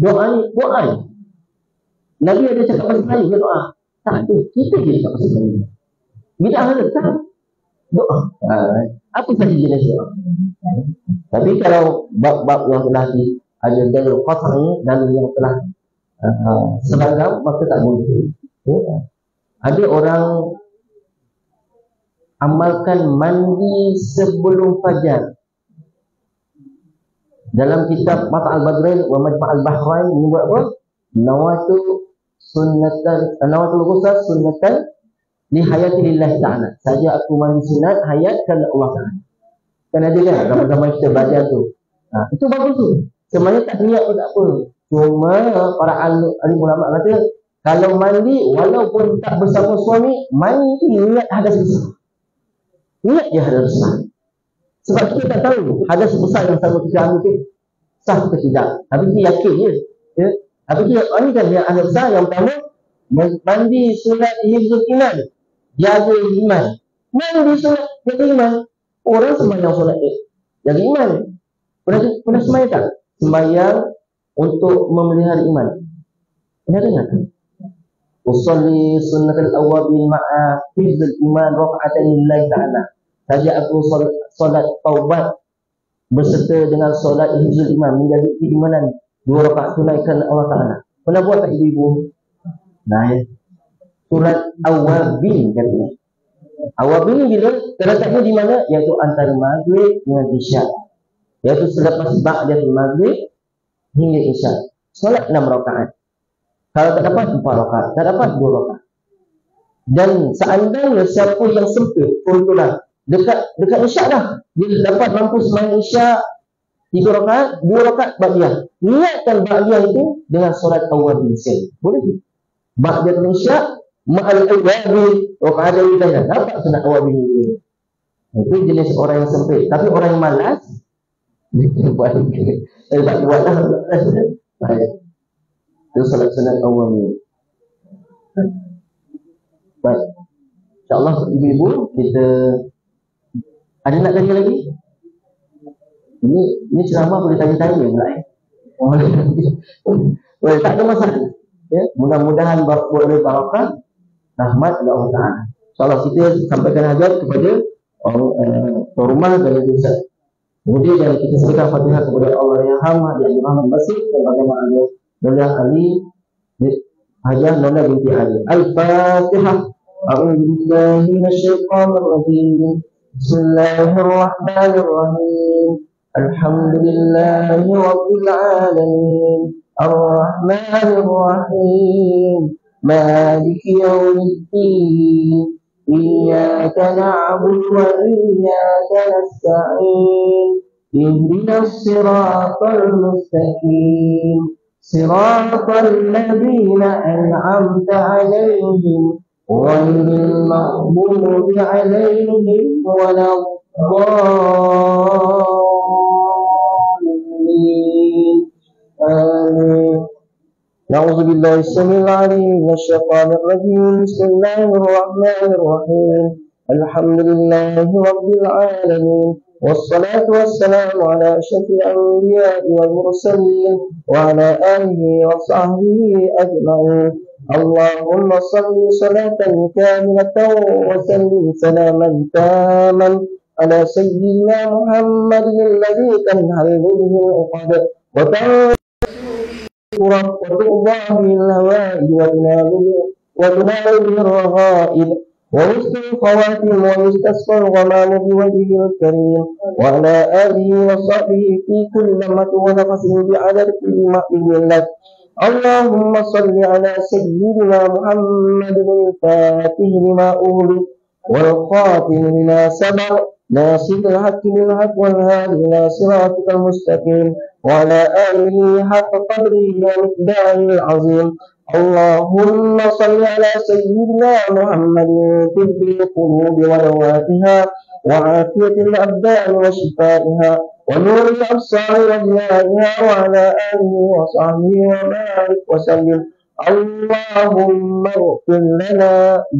Doa ni Nabi ada cakap pasal Melayu ke doa? Tak ada. Kita je cakap pasal Melayu. Bid'ah ada tak? Doa. Apa saja jenis doa. Tapi kalau bab-bab yang telah ada dalil qat'i, dalil yang telah seragam, maka tak boleh. Ada orang amalkan mandi sebelum fajar. Dalam kitab Mata' al-Badrain wa Majma' al-Bahrain ini buat apa? Nawatu nawatul ghusl sunnatan li hayati lillahi ta'ala. Saja aku mandi sunat hayat kerana Allah Ta'ala. Kan ada kan zaman-zaman kita belajar tu. Itu bagus tu. Sebenarnya tak niat pun tak apa. Cuma para alim ulama kata kalau mandi walaupun tak bersama suami, mandi niat hadas besar. Niat je hadas besar. Sebab kita tak tahu hadas besar yang sama kita ambil tu sah ke tidak. Tapi kita yakin je. Ya. Tapi kita ini kan yang hadas besar yang pertama mandi sunat hifzul iman. Jaga iman. Mandi sunat jaga iman. Orang sembahyang solat jaga iman. Pernah sembahyang tak? Sembahyang untuk memelihara iman. Pernah dengar tak? Usalli sunnatul awwabin ma'a hifzul iman rafa'atan lillahi ta'ala. Saja aku solat taubat berserta dengan solat hifzul iman, menjaga keimanan 2 rakaat tunaikan Allah Ta'ala. Pernah buat tak ibu-ibu? Nah, surat awwabin katanya. Awwabin bila terletaknya di mana? Iaitu antara maghrib dengan isya. Iaitu selepas ba'datul maghrib hingga isya. Solat 6 rakaat. Kalau tak dapat 4 rakaat, tak dapat 2 rakaat. Dan seandainya siapa yang sempit, contohlah dekat isya dah, dia dapat mampu sembahyang isya 3 rakaat, 2 rakaat ba'diyah. Niatkan ba'diyah itu dengan solat awwabin sekali. Boleh? Ba'datul isya ma'al awwabin rakaat awwabin. Dapat sunat awwabin itu. Itu jenis orang yang sempit. Tapi orang yang malas dia buat buatlah. Itu solat sunat awwabin. Baik, insyaAllah ibu-ibu kita ada nak tanya lagi? Ini ceramah boleh tanya-tanya pula boleh, tak ada masalah ya. Mudah-mudahan boleh barakah rahmat Allah Ta'ala. InsyaAllah kita sampaikan hajat kepada tuan rumah dan ibu Ustaz. Kemudian kita sedekah Fatihah kepada Allah yang Hamad yang Rahman Basir dan bagaimana Nona Ali Hajah Nona binti Ali. Al-Fatihah. A'udzubillahi minasyaitonir rajim. Bismillahirrahmanirrahim. Alhamdulillahi rabbil alamin. Ar-Rahmanir Rahim. Maliki yaumiddin. Iyyaka na'budu wa iyyaka nasta'in. Ihdinas siratal mustaqim. Siratal ladzina an'amta 'alaihim ghairil maghdubi 'alaihim waladdallin. Amin. نعوذ بالله السميع العليم من الشيطان الرجيم. بسم الله الرحمن الرحيم. الحمد لله رب العالمين والصلاة والسلام على أشرف الأنبياء والمرسلين وعلى آله وصحبه أجمعين. اللهم صل صلاة كاملة وسلم سلاما تاما على سيدنا محمد الذي تنهل به العقد وتؤضى به الهوائج وتنال به الرغائب ويسر الخواتم ويستسقى الغمام بوجهه الكريم وعلى آله وصحبه في كل لمة ونفس بعدد كل مأمن لك. اللهم صل على سيدنا محمد الفاتح لما أغلق والخاتم لما سبق ناصر الحق بالحق والهادي إلى صراطك المستقيم وعلى آله حق قدره ومقداره العظيم. اللهم صل على سيدنا محمد طب القلوب ودواتها وعافية الأبدان وشفائها ونور الأبصار وضيائها وعلى آله وصحبه وبارك وسلم. اللهم اغفر لنا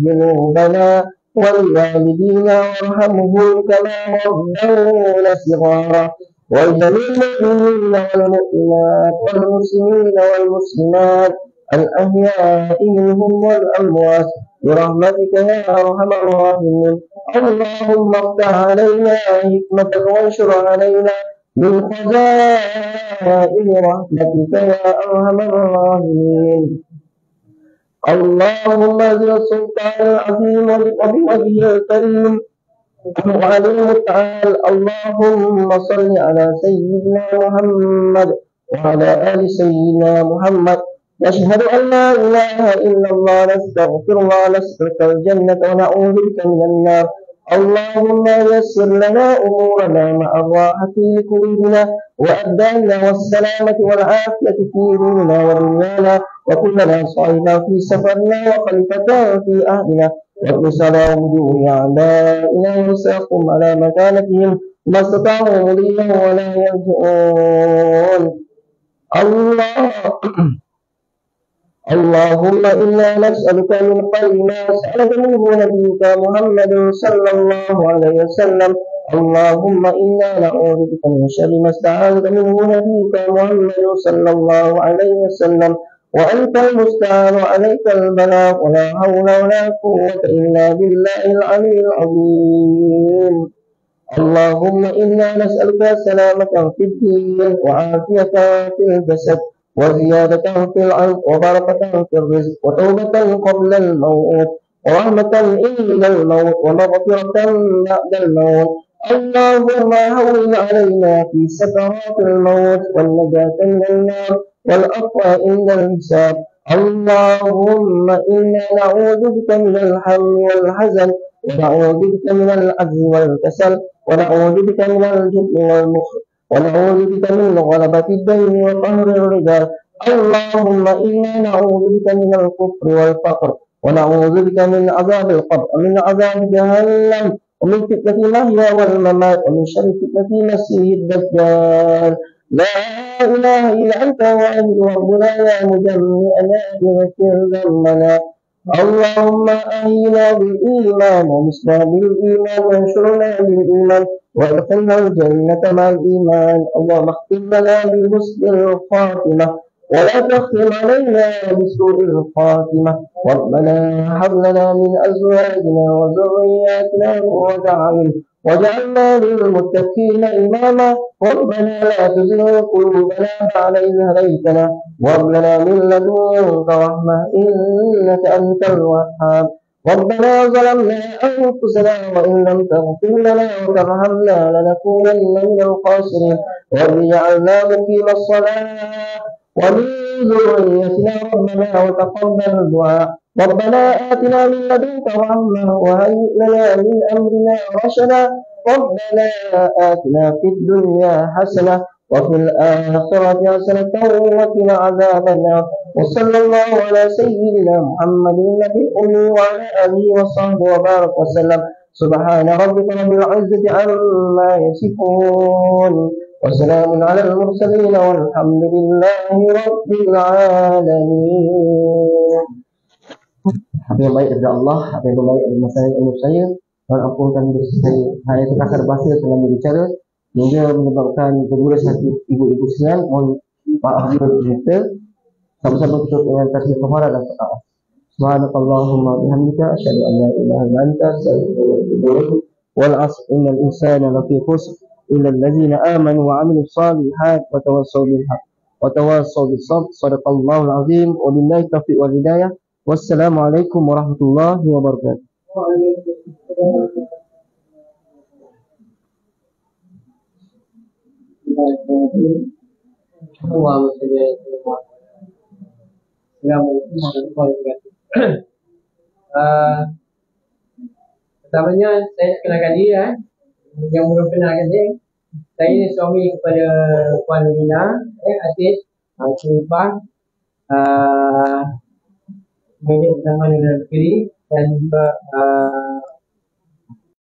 ذنوبنا ولوالدينا وارحمهم كما ربونا صغارا ولجميع المؤمنين والمؤمنات والمسلمين والمسلمات الأحياء منهم والأموات برحمتك يا أرحم الراحمين. اللهم افتح علينا حكمتك وانشر علينا من خزائن رحمتك يا أرحم الراحمين. اللهم ذي السلطان العظيم وبوجهه الكريم وعلى المتعال. اللهم صل على سيدنا محمد وعلى آل سيدنا محمد. نشهد أن لا إله إلا الله نستغفر الله نسألك الجنة ونعوذ بك من النار. اللهم يسر لنا أمورنا مع الراحة لقلوبنا وأبداننا والسلامة والعافية في ديننا ودنيانا وكلنا صالحا في سفرنا وخليفة في أهلنا واتصل وجوه أعدائنا وساقهم على مكانتهم ما استطاعوا مضيا ولا يرجعون. اللهم إنا نسألك من خير ما سألك منه نبيك محمد صلى الله عليه وسلم. اللهم إنا نعوذ بك من شر ما استعاذك منه نبيك محمد صلى الله عليه وسلم. وأنت المستعان وعليك البلاغ ولا حول ولا قوة إلا بالله العلي العظيم. اللهم إنا نسألك سلامة في الدين وعافية في الجسد وزيادة في العلم وبركة في الرزق وتوبة قبل الموت ورحمة عند الموت ومغفرة بعد الموت. اللهم هون علينا في سكرات الموت والنجاة من النار والعفو عند الحساب. اللهم إنا نعوذ بك من الهم والحزن ونعوذ بك من العجز والكسل ونعوذ بك من الجبن والبخل ونعوذ بك من غلبة الدين وقهر الرجال. اللهم إنا نعوذ بك من الكفر والفقر ونعوذ بك من عذاب القبر ومن عذاب جهنم ومن فتنة المحيا والممات ومن شر فتنة المسيح الدجال. لا إله إلا أنت واحد ربنا يا مجمع الأجر ذنبنا اللهم أحينا بالإيمان ومسنا بالإيمان وانشرنا بالإيمان وادخلنا الجنة مع الإيمان. اللهم اختم لنا بحسن الخاتمة ولا تختم علينا بسوء الخاتمة. ربنا هب لنا من أزواجنا وذرياتنا قرة أعين واجعلنا للمتقين إماما. ربنا لا تزغ قلوبنا بعد إذ هديتنا وهب لنا من لدنك رحمة إنك أنت الوهاب. ربنا ظلمنا أنفسنا وإن لم تغفر لنا وترحمنا لنكونن من الخاسرين. رب اجعلنا مقيم الصلاة ومن ذريتنا ربنا وتقبل الدعاء. ربنا آتنا من لدنك رحمة وهيئ لنا من أمرنا رشدا. ربنا آتنا في الدنيا حسنة وفي الآخرة حسنة وقنا عذاب النار. وصلى الله على سيدنا محمد النبي الأمي وعلى آله وصحبه وبارك وسلم. سبحان ربك رب العزة عما يصفون وسلام على المرسلين والحمد لله رب العالمين. Apa yang baik dari Allah, apa yang baik dari masalah ilmu saya, dan ampunkan dosa saya. Hal itu kasar bahasa dalam berbicara hingga menyebabkan kedua hati ibu-ibu sekalian. Mohon maaf kita sama-sama tutup dengan tasbih kafarah dan doa. Subhanakallahumma bihamdika asyhadu an la ilaha illa anta astaghfiruka wa atubu ilaik. Wal 'asr innal insana lafi khusr illa alladzina amanu wa 'amilus shalihat wa tawassaw bil haqq wa tawassaw bis sabr. Shadaqallahul 'azim wa billahi taufiq wal hidayah. Wassalamualaikum warahmatullahi wabarakatuh. Pertamanya saya nak kenalkan diri yang belum kenalkan saya. Saya ni suami kepada Puan Lina, artis, Cupang, milik Taman Negara Negeri dan juga